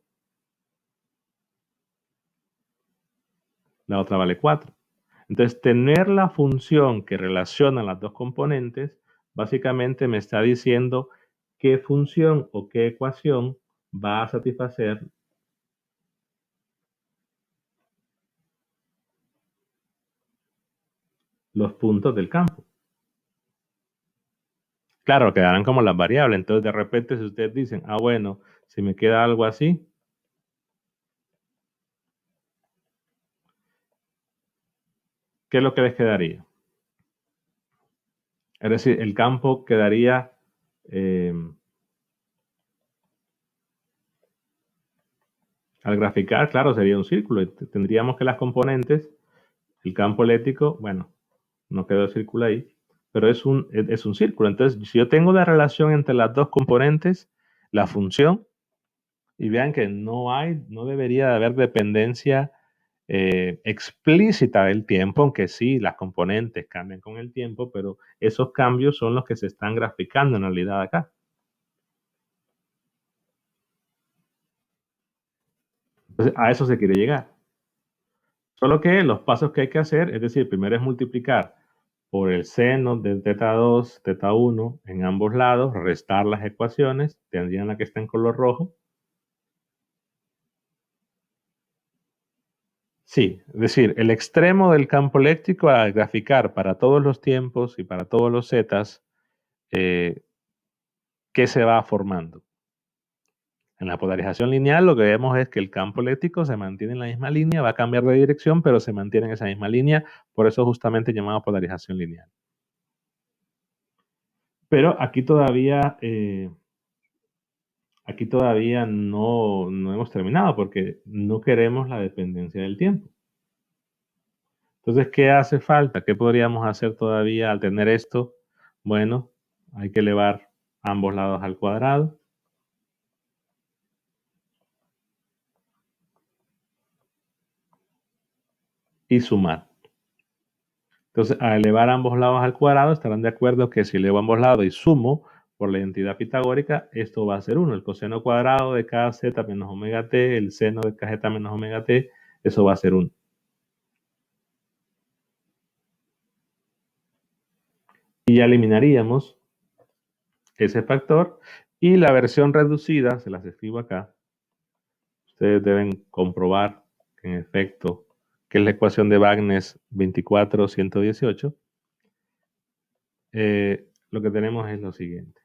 la otra vale 4. Entonces, tener la función que relaciona las dos componentes, básicamente me está diciendo qué función o qué ecuación va a satisfacer los puntos del campo. Claro, quedarán como las variables. Entonces, de repente, si ustedes dicen, bueno, si me queda algo así, ¿qué es lo que les quedaría? Es decir, el campo quedaría al graficar, claro, sería un círculo. Tendríamos que las componentes, el campo eléctrico, bueno, no quedó el círculo ahí, pero es un círculo. Entonces, si yo tengo la relación entre las dos componentes, la función, y vean que no debería de haber dependencia explícita del tiempo, aunque sí, las componentes cambian con el tiempo, pero esos cambios son los que se están graficando en realidad acá. Entonces, a eso se quiere llegar. Solo que los pasos que hay que hacer, es decir, primero es multiplicar por el seno de teta 2, teta 1 en ambos lados, restar las ecuaciones, tendrían la que está en color rojo. Sí, es decir, el extremo del campo eléctrico al graficar para todos los tiempos y para todos los zetas, ¿qué se va formando? En la polarización lineal lo que vemos es que el campo eléctrico se mantiene en la misma línea, va a cambiar de dirección, pero se mantiene en esa misma línea, por eso justamente llamado polarización lineal. Pero aquí todavía no hemos terminado porque no queremos la dependencia del tiempo. Entonces, ¿qué hace falta? ¿Qué podríamos hacer todavía al tener esto? Bueno, hay que elevar ambos lados al cuadrado y sumar. Entonces, al elevar ambos lados al cuadrado, estarán de acuerdo que si elevo ambos lados y sumo por la identidad pitagórica, esto va a ser 1. El coseno cuadrado de cada z menos omega t, el seno de cada z menos omega t, eso va a ser 1. Y ya eliminaríamos ese factor y la versión reducida, se las escribo acá, ustedes deben comprobar que en efecto, que es la ecuación de Bagnes 24,118, lo que tenemos es lo siguiente.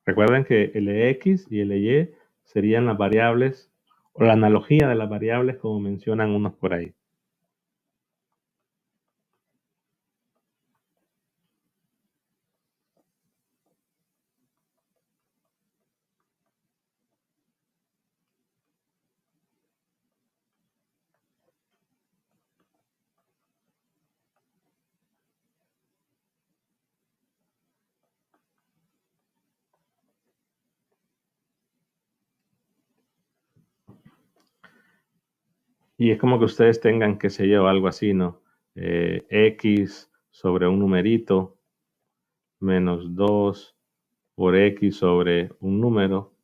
Recuerden que Lx y Ly serían las variables o la analogía de las variables como mencionan unos por ahí. Y es como que ustedes tengan, qué sé yo, algo así, ¿no? X sobre un numerito menos 2 por X sobre un número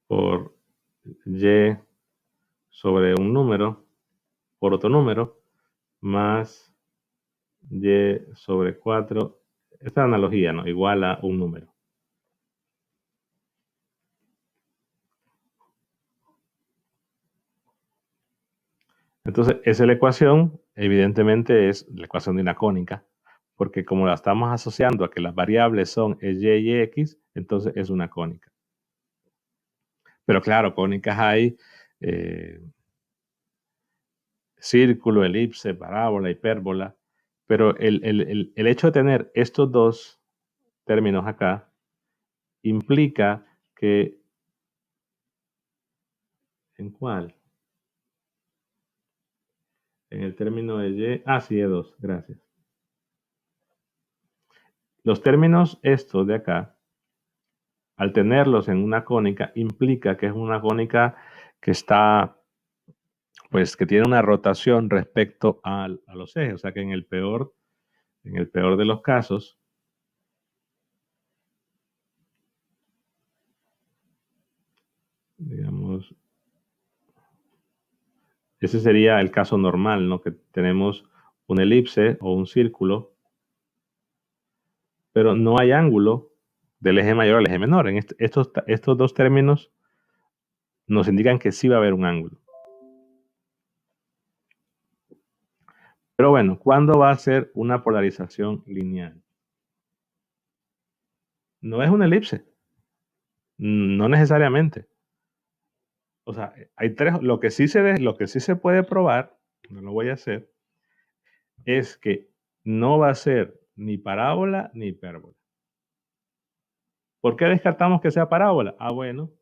por Y sobre un número por otro número más Y sobre 4. Esta analogía, ¿no? Igual a un número. Entonces, esa es la ecuación, evidentemente es la ecuación de una cónica, porque como la estamos asociando a que las variables son y y x, entonces es una cónica. Pero claro, cónicas hay círculo, elipse, parábola, hipérbola, pero el hecho de tener estos dos términos acá implica que... ¿En cuál? En el término de y... sí, de 2, gracias. Los términos estos de acá, al tenerlos en una cónica, implica que es una cónica que está, pues, que tiene una rotación respecto a los ejes. O sea que en el peor en el peor de los casos, digamos, ese sería el caso normal, ¿no? Que tenemos una elipse o un círculo, pero no hay ángulo del eje mayor al eje menor. En estos dos términos nos indican que sí va a haber un ángulo. Pero bueno, ¿cuándo va a ser una polarización lineal? No es una elipse, no necesariamente. O sea, hay tres, lo que sí se puede probar, no lo voy a hacer, es que no va a ser ni parábola ni hipérbola. ¿Por qué descartamos que sea parábola? Ah, bueno,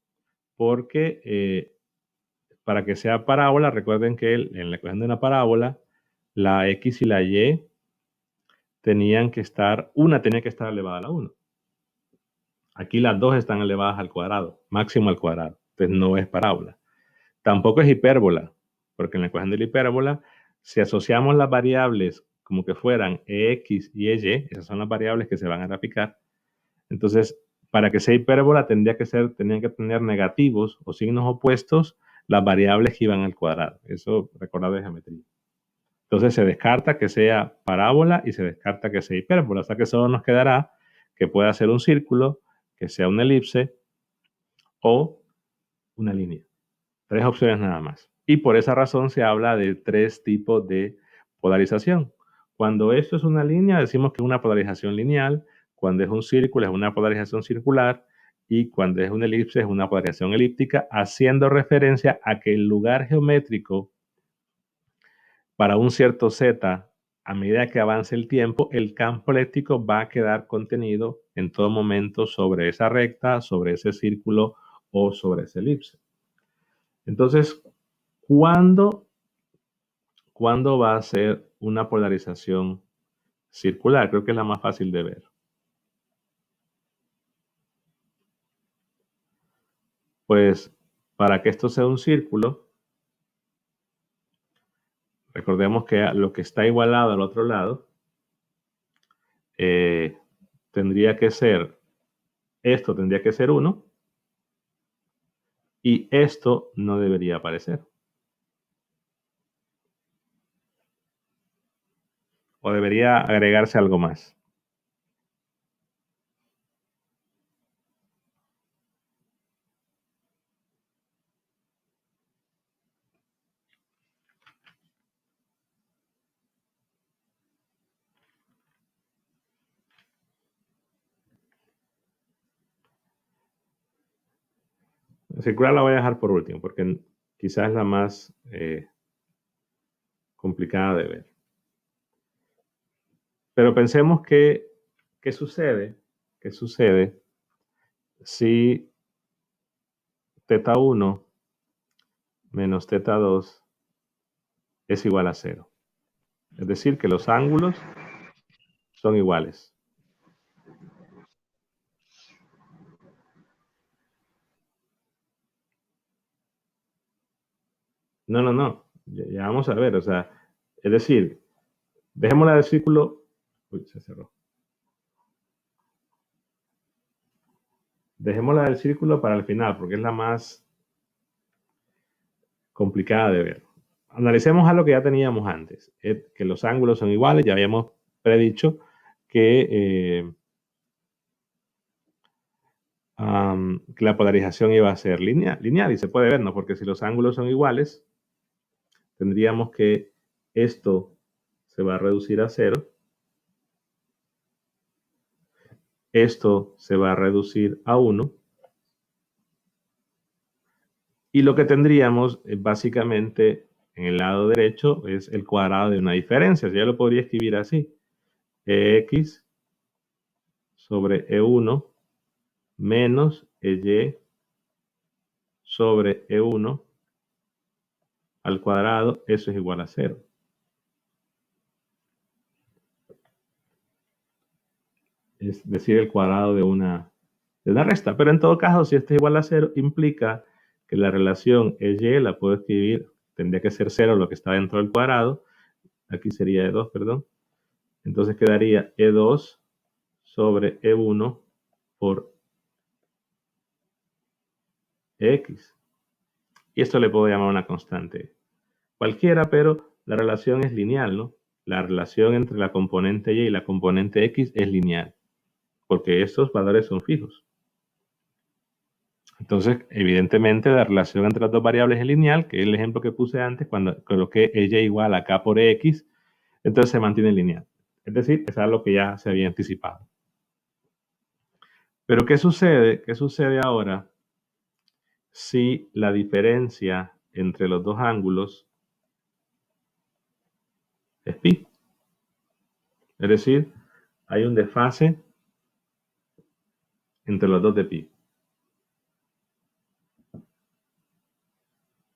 porque para que sea parábola, recuerden que en la ecuación de una parábola, la x y la y una tenía que estar elevada a la 1. Aquí las dos están elevadas al cuadrado, máximo al cuadrado. Entonces no es parábola. Tampoco es hipérbola, porque en la ecuación de la hipérbola, si asociamos las variables como que fueran x y y, esas son las variables que se van a graficar, entonces para que sea hipérbola tenían que tener negativos o signos opuestos las variables que iban al cuadrado. Eso recordad de geometría. Entonces se descarta que sea parábola y se descarta que sea hipérbola. O sea que solo nos quedará que pueda ser un círculo, que sea una elipse o una línea. Tres opciones nada más. Y por esa razón se habla de tres tipos de polarización. Cuando esto es una línea, decimos que es una polarización lineal. Cuando es un círculo, es una polarización circular. Y cuando es una elipse, es una polarización elíptica, haciendo referencia a que el lugar geométrico para un cierto z, a medida que avance el tiempo, el campo eléctrico va a quedar contenido en todo momento sobre esa recta, sobre ese círculo o sobre esa elipse. Entonces, ¿cuándo va a ser una polarización circular? Creo que es la más fácil de ver. Pues para que esto sea un círculo, recordemos que lo que está igualado al otro lado tendría que ser, esto tendría que ser 1 y esto no debería aparecer. O debería agregarse algo más. La circular la voy a dejar por último porque quizás es la más complicada de ver. Pero pensemos que, ¿qué sucede? ¿Qué sucede si θ1 menos θ2 es igual a 0? Es decir, que los ángulos son iguales. No. Ya vamos a ver, o sea, es decir, dejémosla del círculo. Uy, se cerró. Dejémosla del círculo para el final, porque es la más complicada de ver. Analicemos a lo que ya teníamos antes, que los ángulos son iguales, ya habíamos predicho que la polarización iba a ser lineal y se puede ver, ¿no? Porque si los ángulos son iguales, tendríamos que esto se va a reducir a 0, esto se va a reducir a 1, y lo que tendríamos básicamente en el lado derecho es el cuadrado de una diferencia. Yo lo podría escribir así: EX sobre E1 menos EY sobre E1 al cuadrado, eso es igual a 0. Es decir, el cuadrado de una resta. Pero en todo caso, si esto es igual a 0, implica que la relación EY la puedo escribir, tendría que ser 0 lo que está dentro del cuadrado. Aquí sería E2, perdón. Entonces quedaría E2 sobre E1 por X. Y esto le puedo llamar una constante cualquiera, pero la relación es lineal, ¿no? La relación entre la componente Y y la componente X es lineal, porque estos valores son fijos. Entonces, evidentemente, la relación entre las dos variables es lineal, que es el ejemplo que puse antes, cuando coloqué Y igual a K por X, entonces se mantiene lineal. Es decir, es algo que ya se había anticipado. Pero ¿qué sucede? ¿Qué sucede ahora si la diferencia entre los dos ángulos es pi? Es decir, hay un desfase entre los dos de pi.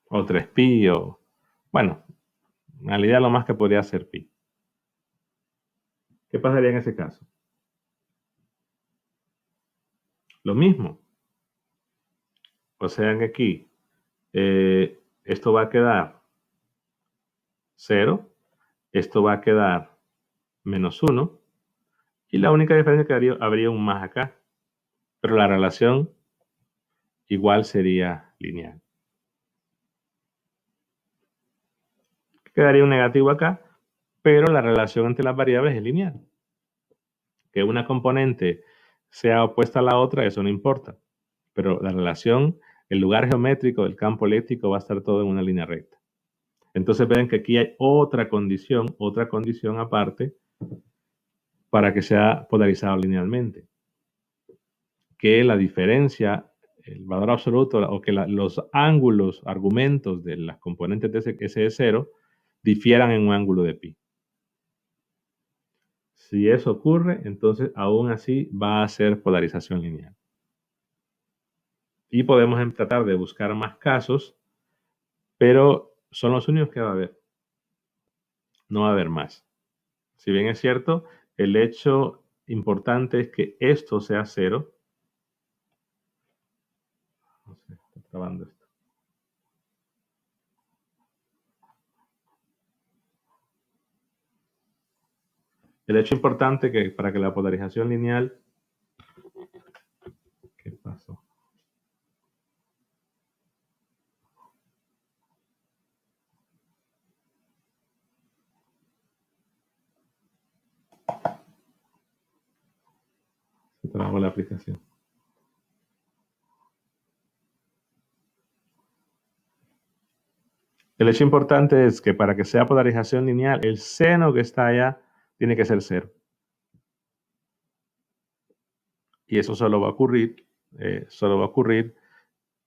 O 3pi, o... Bueno, en realidad lo más que podría ser pi. ¿Qué pasaría en ese caso? Lo mismo. O sea que aquí esto va a quedar 0, esto va a quedar -1, y la única diferencia es que habría un más acá, pero la relación igual sería lineal. Quedaría un negativo acá, pero la relación entre las variables es lineal. Que una componente sea opuesta a la otra, eso no importa, pero la relación, el lugar geométrico del campo eléctrico va a estar todo en una línea recta. Entonces ven que aquí hay otra condición aparte para que sea polarizado linealmente, que la diferencia, el valor absoluto, o que los ángulos, argumentos de las componentes de S de 0 difieran en un ángulo de pi. Si eso ocurre, entonces aún así va a ser polarización lineal. Y podemos tratar de buscar más casos, pero son los únicos que va a haber. No va a haber más. Si bien es cierto, el hecho importante es que esto sea 0. No sé, está trabando esto. El hecho importante que para que la polarización lineal... ¿Qué pasó? Se trabó la aplicación. El hecho importante es que para que sea polarización lineal, el seno que está allá tiene que ser 0. Y eso solo va a ocurrir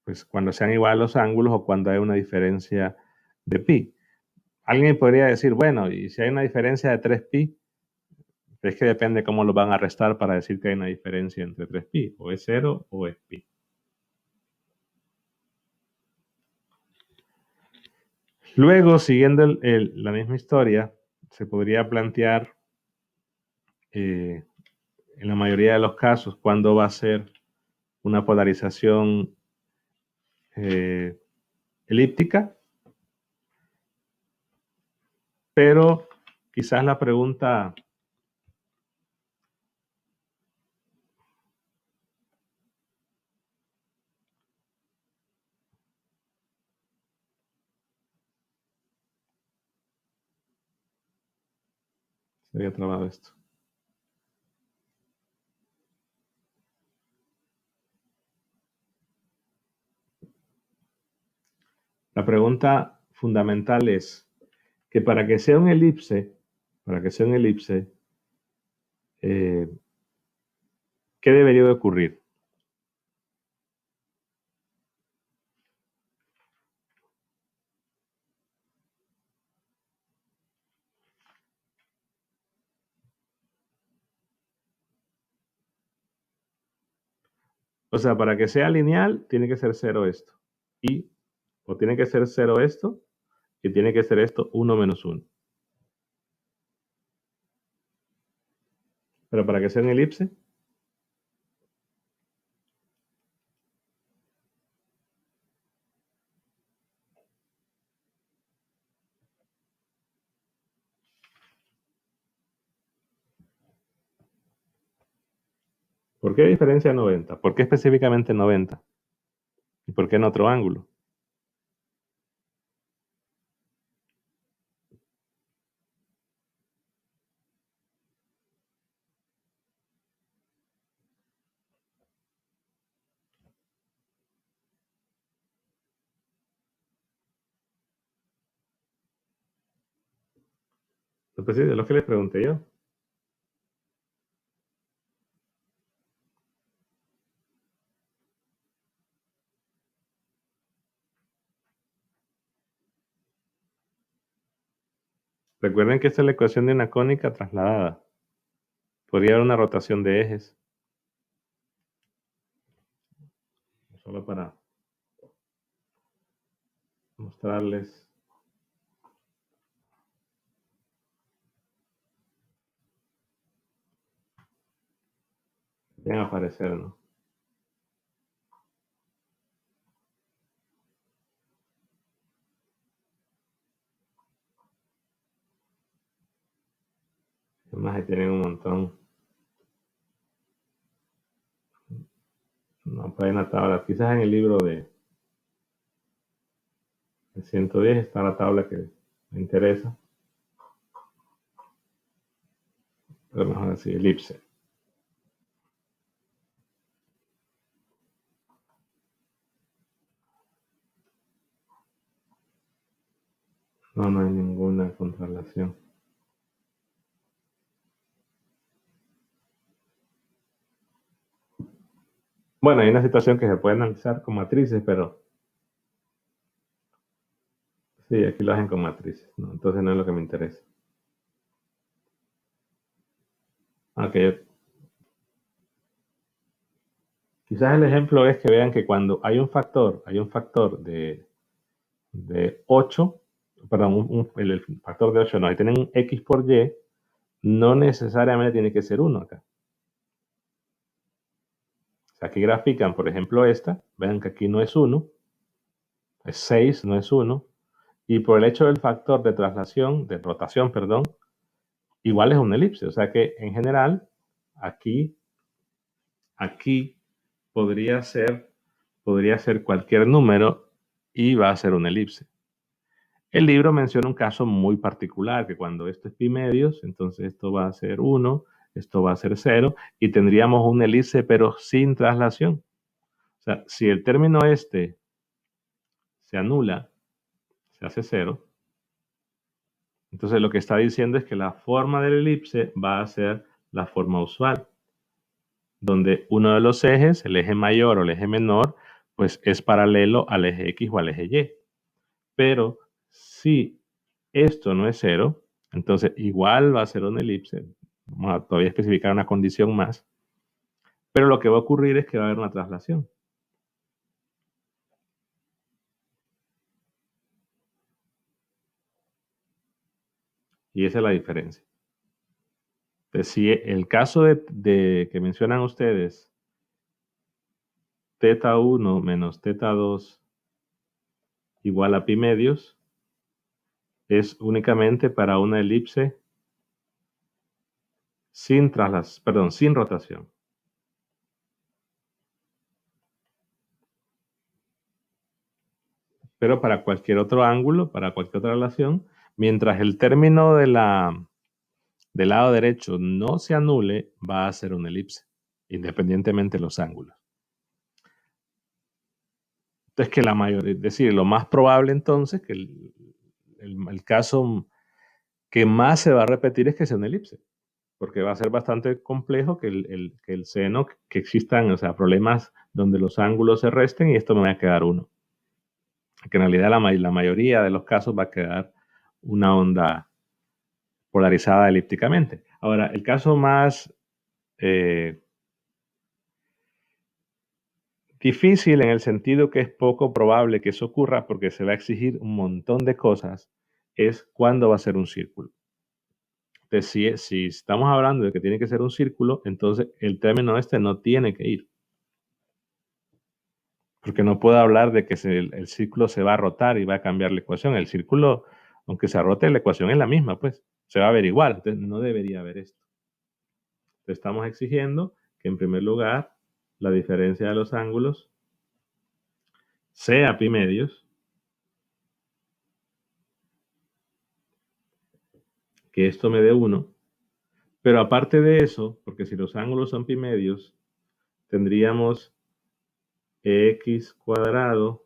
pues, cuando sean iguales los ángulos o cuando hay una diferencia de pi. Alguien podría decir, bueno, y si hay una diferencia de 3pi, es que depende cómo lo van a restar para decir que hay una diferencia entre 3pi, o es 0 o es pi. Luego, siguiendo la misma historia, se podría plantear en la mayoría de los casos cuándo va a ser una polarización elíptica, pero quizás la pregunta se había trabado esto. La pregunta fundamental es que para que sea un elipse, ¿qué debería de ocurrir? O sea, para que sea lineal, tiene que ser 0 esto. O tiene que ser 0 esto, y tiene que ser esto 1 menos 1. Pero para que sea un elipse, qué diferencia 90? ¿Por qué específicamente 90? ¿Y por qué en otro ángulo? Pues sí, de lo que les pregunté yo. Recuerden que esta es la ecuación de una cónica trasladada. Podría haber una rotación de ejes. Solo para mostrarles. Van a aparecer, ¿no? Además, ahí tienen un montón. No, pues hay una tabla. Quizás en el libro de 110 está la tabla que me interesa. Pero mejor así, elipse. No, no hay ninguna contrarrelación. Bueno, hay una situación que se puede analizar con matrices, pero sí, aquí lo hacen con matrices, ¿no? Entonces no es lo que me interesa. Aunque quizás el ejemplo es que vean que cuando hay un factor de 8, perdón, el factor de 8 no, ahí tienen un x por y, no necesariamente tiene que ser 1 acá. O sea, aquí grafican, por ejemplo, esta, vean que aquí no es 1, es 6, no es 1, y por el hecho del factor de traslación, de rotación, perdón, igual es una elipse. O sea que en general, aquí podría ser, podría ser cualquier número y va a ser una elipse. El libro menciona un caso muy particular, que cuando esto es pi medios, entonces esto va a ser 1, esto va a ser 0, y tendríamos una elipse pero sin traslación. O sea, si el término este se anula, se hace 0, entonces lo que está diciendo es que la forma de la elipse va a ser la forma usual, donde uno de los ejes, el eje mayor o el eje menor, pues es paralelo al eje X o al eje Y. Pero si esto no es 0, entonces igual va a ser una elipse. Vamos a todavía especificar una condición más. Pero lo que va a ocurrir es que va a haber una traslación. Y esa es la diferencia. Entonces, si el caso de que mencionan ustedes, teta 1 menos teta 2 igual a pi medios, es únicamente para una elipse sin rotación. Pero para cualquier otro ángulo, para cualquier otra relación, mientras el término del lado derecho no se anule, va a ser una elipse, independientemente de los ángulos. Entonces, que la mayoría, es decir, lo más probable entonces, que el caso que más se va a repetir es que sea una elipse, porque va a ser bastante complejo que el seno, que existan, o sea, problemas donde los ángulos se resten y esto me va a quedar 1. Que en realidad la mayoría de los casos va a quedar una onda polarizada elípticamente. Ahora, el caso más difícil en el sentido que es poco probable que eso ocurra porque se va a exigir un montón de cosas es cuándo va a ser un círculo. Entonces, si estamos hablando de que tiene que ser un círculo, entonces el término este no tiene que ir. Porque no puedo hablar de que el círculo se va a rotar y va a cambiar la ecuación. El círculo, aunque se rote, la ecuación es la misma, pues se va a ver igual. Entonces no debería haber esto. Entonces, estamos exigiendo que en primer lugar la diferencia de los ángulos sea pi medios, que esto me dé 1, pero aparte de eso, porque si los ángulos son pi medios, tendríamos x cuadrado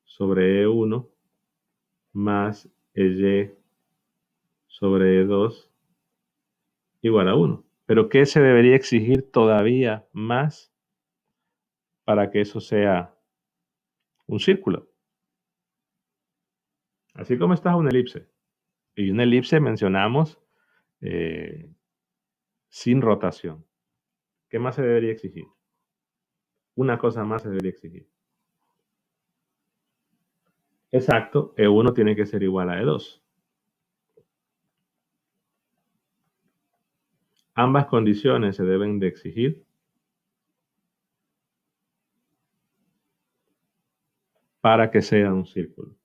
sobre E1 más EY sobre E2 igual a 1. Pero ¿qué se debería exigir todavía más para que eso sea un círculo? Así como está una elipse. Y una elipse mencionamos sin rotación. ¿Qué más se debería exigir? Una cosa más se debería exigir. Exacto, E1 tiene que ser igual a E2. Ambas condiciones se deben de exigir para que sea un círculo.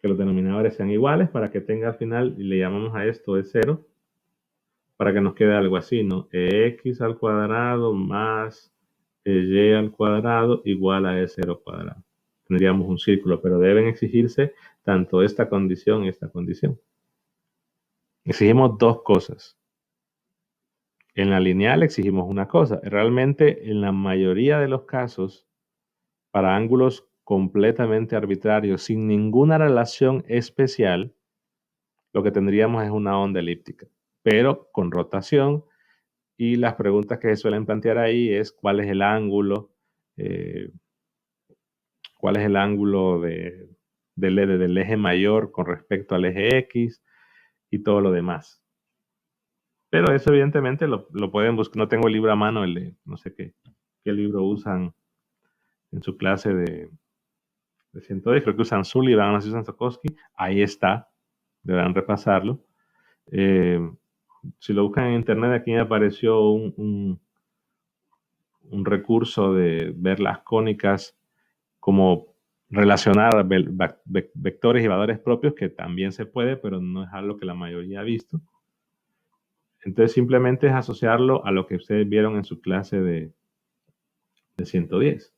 Que los denominadores sean iguales para que tenga al final, y le llamamos a esto E0, para que nos quede algo así, ¿no? EX al cuadrado más EY al cuadrado igual a E0 cuadrado. Tendríamos un círculo, pero deben exigirse tanto esta condición y esta condición. Exigimos dos cosas. En la lineal exigimos una cosa. Realmente, en la mayoría de los casos, para ángulos completamente arbitrarios, sin ninguna relación especial, lo que tendríamos es una onda elíptica, pero con rotación. Y las preguntas que se suelen plantear ahí es cuál es el ángulo, cuál es el ángulo del eje mayor con respecto al eje X y todo lo demás. Pero eso evidentemente lo pueden buscar. No tengo el libro a mano, no sé qué libro usan en su clase de 110. Creo que usan Sullivan, no sé si usan Sokowski. Ahí está, deberán repasarlo. Si lo buscan en internet, aquí me apareció un recurso de ver las cónicas como relacionar vectores y valores propios, que también se puede, pero no es algo que la mayoría ha visto. Entonces simplemente es asociarlo a lo que ustedes vieron en su clase de 110.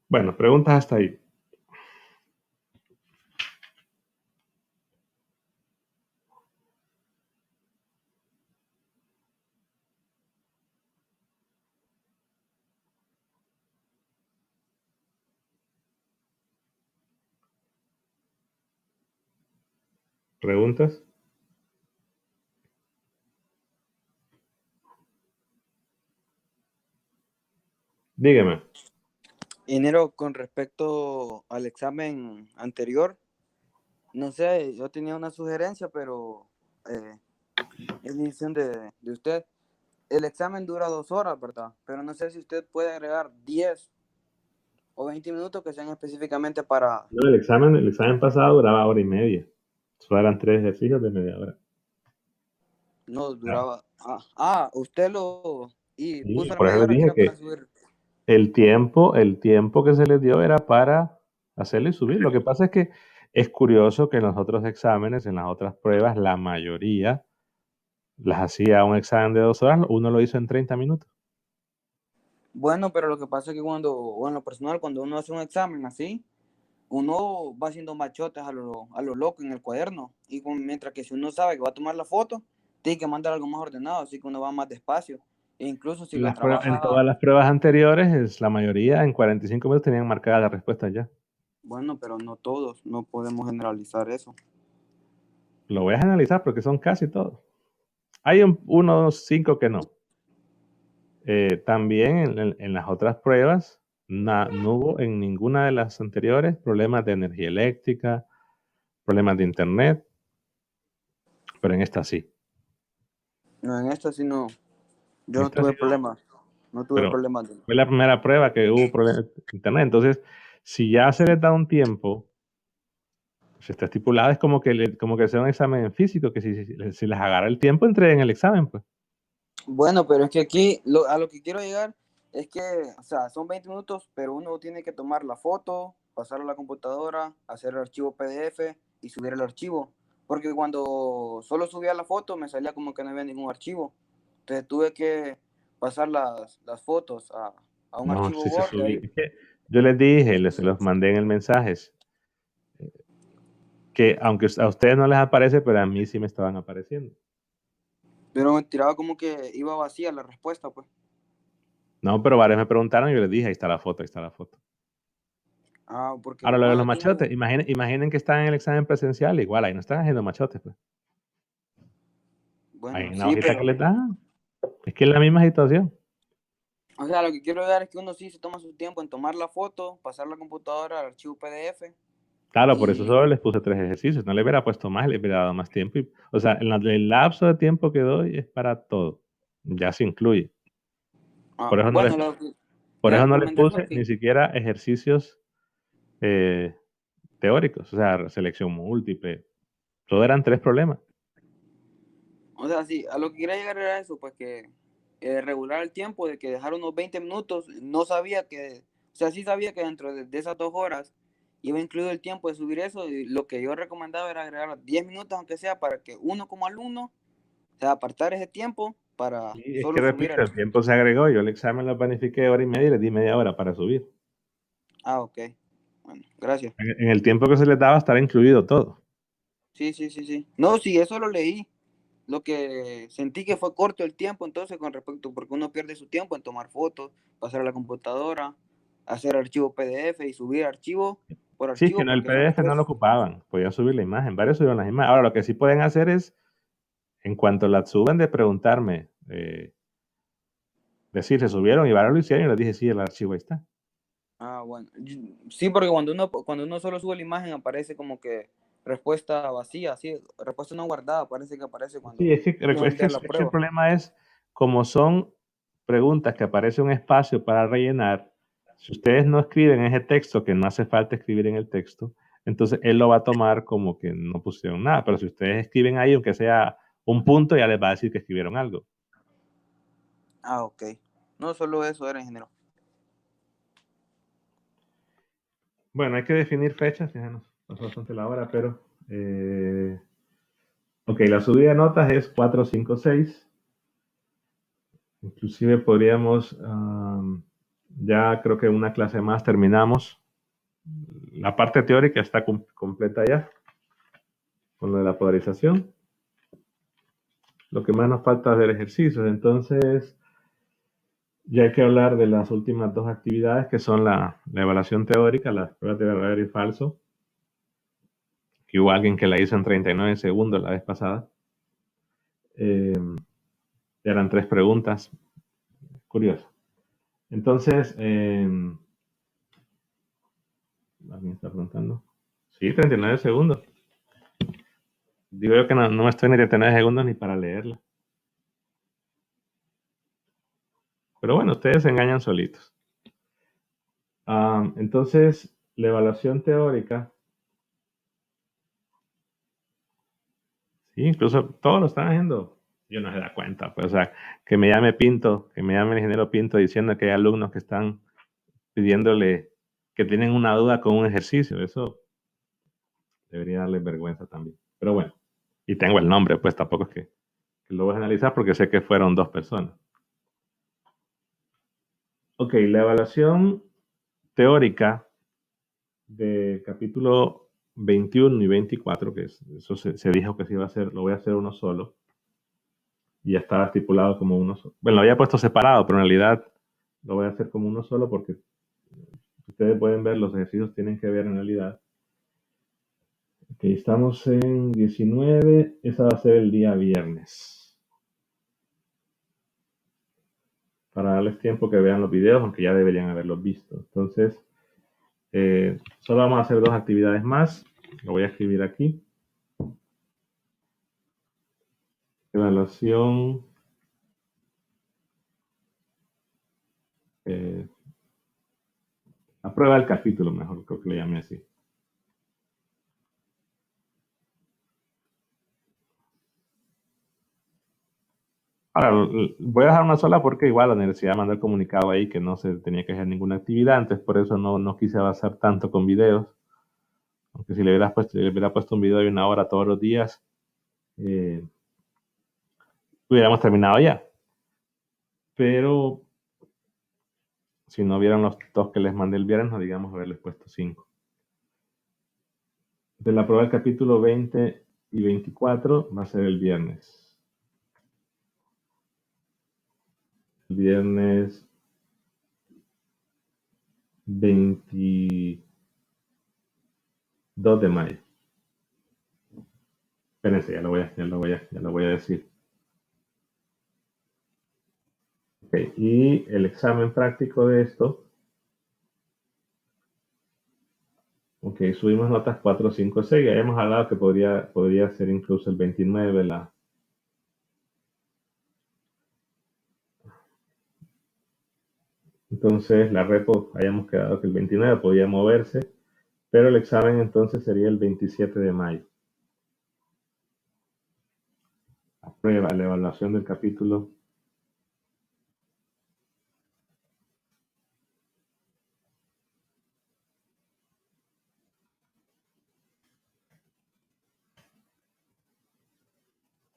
Bueno, preguntas hasta ahí. ¿Preguntas? Dígame. Enero, con respecto al examen anterior, no sé, yo tenía una sugerencia, pero es decisión de usted. El examen dura 2 horas, ¿verdad? Pero no sé si usted puede agregar 10 o 20 minutos que sean específicamente para... No, el examen pasado duraba hora y media. Solo eran 3 ejercicios de media hora. No, duraba... usted lo... Y Sí, puso la por eso media les hora que dije era para que subir. el tiempo que se les dio era para hacerlo y subir. Lo que pasa es que es curioso que en los otros exámenes, en las otras pruebas, la mayoría las hacía un examen de 2 horas, uno lo hizo en 30 minutos. Bueno, pero lo que pasa es que cuando, o en lo personal, cuando uno hace un examen así, uno va haciendo machotes a lo loco en el cuaderno. Y mientras que si uno sabe que va a tomar la foto, tiene que mandar algo más ordenado, así que uno va más despacio. E incluso si lo En trabaja, todas las pruebas anteriores, la mayoría en 45 minutos tenían marcada la respuesta ya. bueno, pero no todos, no podemos generalizar eso. Lo voy a analizar porque son casi todos. Hay unos 5 que no. También en las otras pruebas no hubo en ninguna de las anteriores problemas de energía eléctrica, problemas de internet, pero en esta sí. No, en esta sí no, yo En no esta sí tuve no, problemas, no tuve pero problemas. fue la primera prueba que hubo problemas de internet. Entonces, si ya se les da un tiempo, pues está estipulado, es como que sea un examen físico, que si les agarra el tiempo, entre en el examen, pues. Bueno, pero es que aquí a lo que quiero llegar es que, o sea, son 20 minutos, pero uno tiene que tomar la foto, pasarla a la computadora, hacer el archivo PDF y subir el archivo. porque cuando solo subía la foto me salía como que no había ningún archivo. Entonces tuve que pasar las fotos a un No, archivo sí se Word de subí. ahí. Es que yo les dije, se los mandé en el mensaje, que aunque a ustedes no les aparece, pero a mí sí me estaban apareciendo. Pero me tiraba como que iba vacía la respuesta, pues. No, pero varios me preguntaron y yo les dije, ahí está la foto, ahí está la foto. Ah, porque, Ahora lo de los bueno, machotes, imaginen que están en el examen presencial, igual ahí no están haciendo machotes, pues. Ahí bueno, en la sí, hojita que pero, les dan, es que es la misma situación. o sea, lo que quiero dar es que uno sí se toma su tiempo en tomar la foto, pasar la computadora al archivo PDF Claro, por eso y, solo les puse 3 ejercicios, no les hubiera puesto más, les hubiera dado más tiempo. O sea, el lapso de tiempo que doy es para todo, ya se incluye. Por eso no les, bueno, por la eso no les recomendación puse que, ni siquiera ejercicios eh, teóricos, o sea, selección múltiple. Todo eran 3 problemas. o sea, sí, a lo que quería llegar era eso, pues que regular el tiempo, de que dejar unos 20 minutos, no sabía que, o sea, sí sabía que dentro de esas 2 horas iba incluido el tiempo de subir eso, y lo que yo recomendaba era agregar 10 minutos, aunque sea, para que uno como alumno, o sea, apartar ese tiempo para Y es que solo subir repito, el archivos. tiempo se agregó, yo el examen lo planifiqué hora y media y les di media hora para subir. Ah, ok. Bueno, gracias. En el tiempo que se les daba estará incluido todo. Sí, sí, sí, sí. No, sí, eso lo leí. Lo que sentí que fue corto el tiempo entonces con respecto, porque uno pierde su tiempo en tomar fotos, pasar a la computadora, hacer archivo PDF y subir archivo por Sí, es que archivo, no, el porque son PDF no lo tres. ocupaban, podían subir la imagen, varios subieron las imágenes. Ahora, lo que sí pueden hacer es, en cuanto la suban, de preguntarme, decir, se subieron y varios lo hicieron y les dije, sí, el archivo ahí está. Ah, bueno. Sí, porque cuando uno solo sube la imagen aparece como que respuesta vacía, sí, respuesta no guardada, parece que aparece Sí, cuando es que, uno va a enviar la es que el prueba. problema es, como son preguntas que aparece un espacio para rellenar, si ustedes no escriben ese texto, que no hace falta escribir en el texto, entonces él lo va a tomar como que no pusieron nada. Pero si ustedes escriben ahí, aunque sea un punto, ya les va a decir que escribieron algo. Ah, ok. No, solo eso era, ingeniero. Bueno, hay que definir fechas, ya nos pasó bastante la hora, pero ok, la subida de notas es 4, 5, 6. Inclusive podríamos, ya creo que una clase más terminamos. La parte teórica está completa ya, con lo de la polarización. Lo que más nos falta es hacer ejercicios. Entonces, ya hay que hablar de las últimas 2 actividades, que son la evaluación teórica, las pruebas de verdadero y falso, que hubo alguien que la hizo en 39 segundos la vez pasada. Eh, Eran 3 preguntas. Curioso. Entonces, alguien está preguntando. Sí, 39 segundos. Digo yo que no estoy ni 39 segundos ni para leerla. Pero bueno, ustedes se engañan solitos. Entonces, la evaluación teórica, sí, incluso todos lo están haciendo. Yo no se da cuenta, pues, o sea, que me llame Pinto, que me llame el ingeniero Pinto diciendo que hay alumnos que están pidiéndole que tienen una duda con un ejercicio. Eso debería darles vergüenza también. Pero bueno, y tengo el nombre, pues tampoco es que lo voy a analizar porque sé que fueron 2 personas. Ok, la evaluación teórica de capítulo 21 y 24, que eso se dijo que se iba a hacer, lo voy a hacer uno solo, y ya estaba estipulado como uno solo. Bueno, lo había puesto separado, pero en realidad lo voy a hacer como uno solo porque ustedes pueden ver, los ejercicios tienen que ver en realidad. Ok, estamos en 19, esa va a ser el día viernes. Para darles tiempo que vean los videos, aunque ya deberían haberlos visto. Entonces, solo vamos a hacer 2 actividades más. Lo voy a escribir aquí. Evaluación eh, la prueba del capítulo, mejor creo que le llame así. Ahora, voy a dejar una sola porque igual la universidad mandó el comunicado ahí que no se tenía que hacer ninguna actividad, entonces por eso no quise avanzar tanto con videos. Aunque si le hubiera puesto un video de 1 hora todos los días, hubiéramos terminado ya. Pero si no vieron los 2 que les mandé el viernes, no digamos haberles puesto 5. De la prueba del capítulo 20 y 24 va a ser el viernes. El viernes 22 de mayo. Espérense, ya lo voy a decir. Okay. Y el examen práctico de esto. Ok, subimos notas 4, 5, 6. Ya hemos hablado que podría ser incluso el 29 Entonces la repo, hayamos quedado que el 29 podía moverse, pero el examen entonces sería el 27 de mayo. La prueba, la evaluación del capítulo.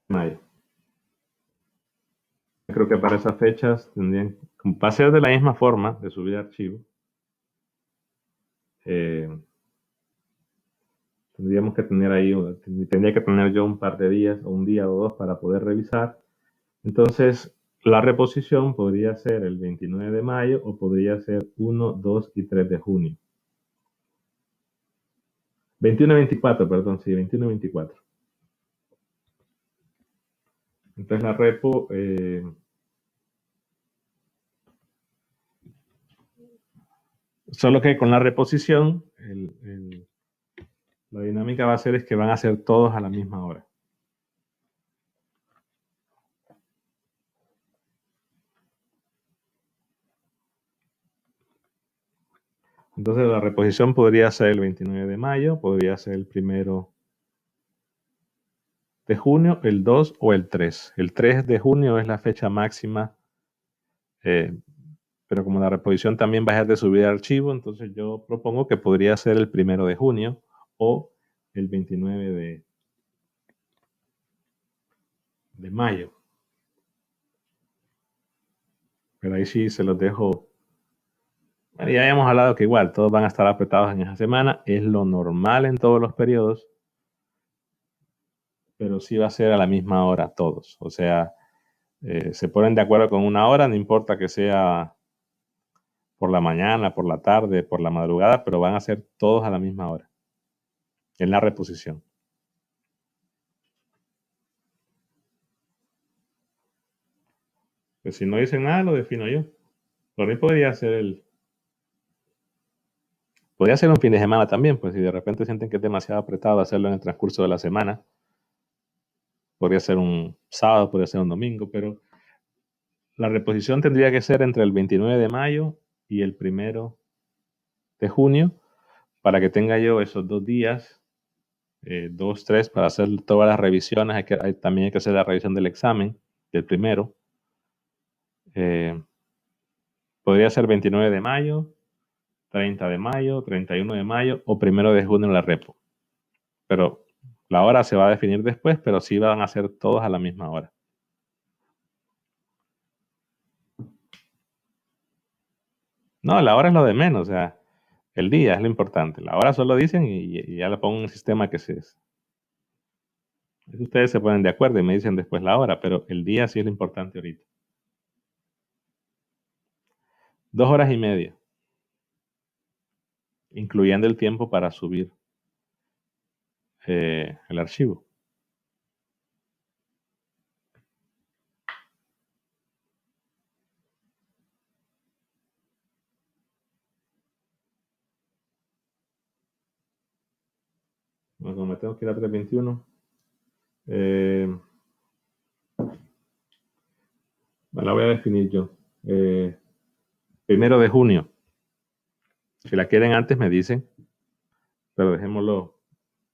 Mayo. Creo que para esas fechas tendrían, va a ser de la misma forma de subir archivo. Tendríamos que tener ahí, tendría que tener yo un par de días o un día o dos para poder revisar. Entonces, la reposición podría ser el 29 de mayo o podría ser 1, 2 y 3 de junio. 21 y 24, perdón, sí, 21 y 24. Entonces la repo, solo que con la reposición, la dinámica va a ser es que van a ser todos a la misma hora. Entonces la reposición podría ser el 29 de mayo, podría ser el 1 de junio, el 2 o el 3. El 3 de junio es la fecha máxima, pero como la reposición también va a dejar de subir archivo, entonces yo propongo que podría ser el 1 de junio o el 29 de mayo. Pero ahí sí se los dejo. Bueno, ya hemos hablado que igual todos van a estar apretados en esa semana, es lo normal en todos los periodos, pero sí va a ser a la misma hora todos. O sea, se ponen de acuerdo con una hora, no importa que sea por la mañana, por la tarde, por la madrugada, pero van a ser todos a la misma hora, en la reposición. Pues si no dicen nada, lo defino yo. Por mí podría ser un fin de semana también, pues si de repente sienten que es demasiado apretado hacerlo en el transcurso de la semana, podría ser un sábado, podría ser un domingo, pero la reposición tendría que ser entre el 29 de mayo y el 1 de junio, para que tenga yo esos 2 días, 2, 3, para hacer todas las revisiones. También hay que hacer la revisión del examen, del primero. Podría ser 29 de mayo, 30 de mayo, 31 de mayo o 1 de junio la repo. Pero la hora se va a definir después, pero sí van a ser todos a la misma hora. No, la hora es lo de menos, o sea, el día es lo importante. La hora solo dicen y ya le pongo un sistema que ustedes se ponen de acuerdo y me dicen después la hora, pero el día sí es lo importante ahorita. 2 horas y media, incluyendo el tiempo para subir el archivo. Bueno, me tengo que ir a 3:21. La voy a definir yo. 1 de junio. Si la quieren antes me dicen, pero dejémoslo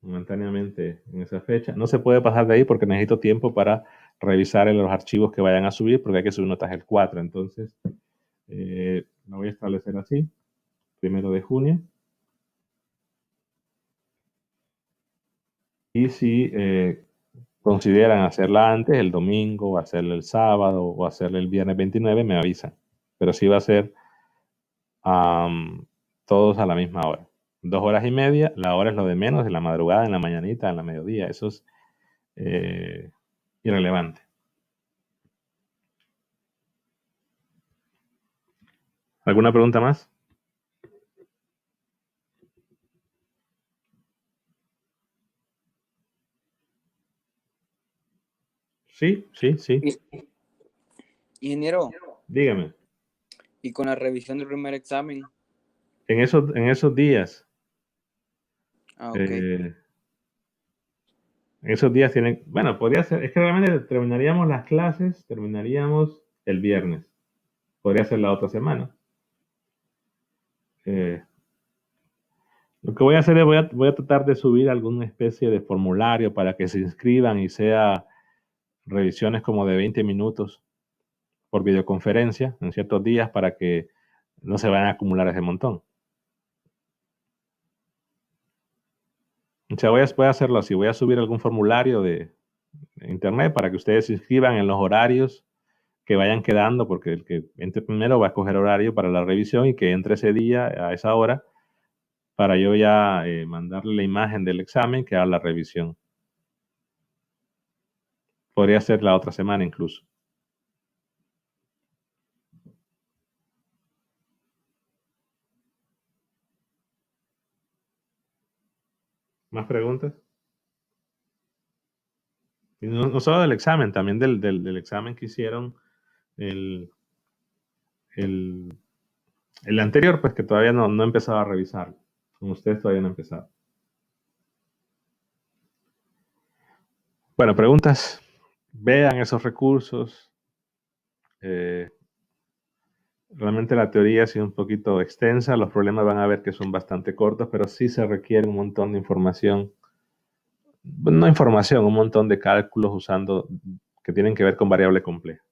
momentáneamente en esa fecha. No se puede pasar de ahí porque necesito tiempo para revisar en los archivos que vayan a subir, porque hay que subir notas el 4. Entonces, lo voy a establecer así. 1 de junio. Y si consideran hacerla antes, el domingo, o hacerla el sábado, o hacerla el viernes 29, me avisan. Pero sí va a ser todos a la misma hora. 2 horas y media, la hora es lo de menos, en la madrugada, en la mañanita, en la mediodía. Eso es irrelevante. ¿Alguna pregunta más? Sí, sí, sí. Ingeniero, Dígame. y con la revisión del primer examen. En esos días, Ok. en esos días tienen, bueno, podría ser, es que realmente terminaríamos las clases, terminaríamos el viernes. Podría ser la otra semana. Eh, lo que voy a hacer es voy a tratar de subir alguna especie de formulario para que se inscriban y sea revisiones como de 20 minutos por videoconferencia en ciertos días para que no se vayan a acumular ese montón. O sea, voy a hacerlo así, voy a subir algún formulario de internet para que ustedes se inscriban en los horarios que vayan quedando, porque el que entre primero va a escoger horario para la revisión y que entre ese día a esa hora para yo ya mandarle la imagen del examen que haga la revisión. Podría ser la otra semana incluso. ¿Más preguntas? Y no solo del examen, también del examen que hicieron el, el, el anterior, pues que todavía no he empezado a revisar. Con ustedes todavía no he empezado. Bueno, preguntas. Vean esos recursos. Eh, Realmente la teoría ha sido un poquito extensa. Los problemas van a ver que son bastante cortos, pero sí se requiere un montón de información. No información, un montón de cálculos usando que tienen que ver con variable compleja.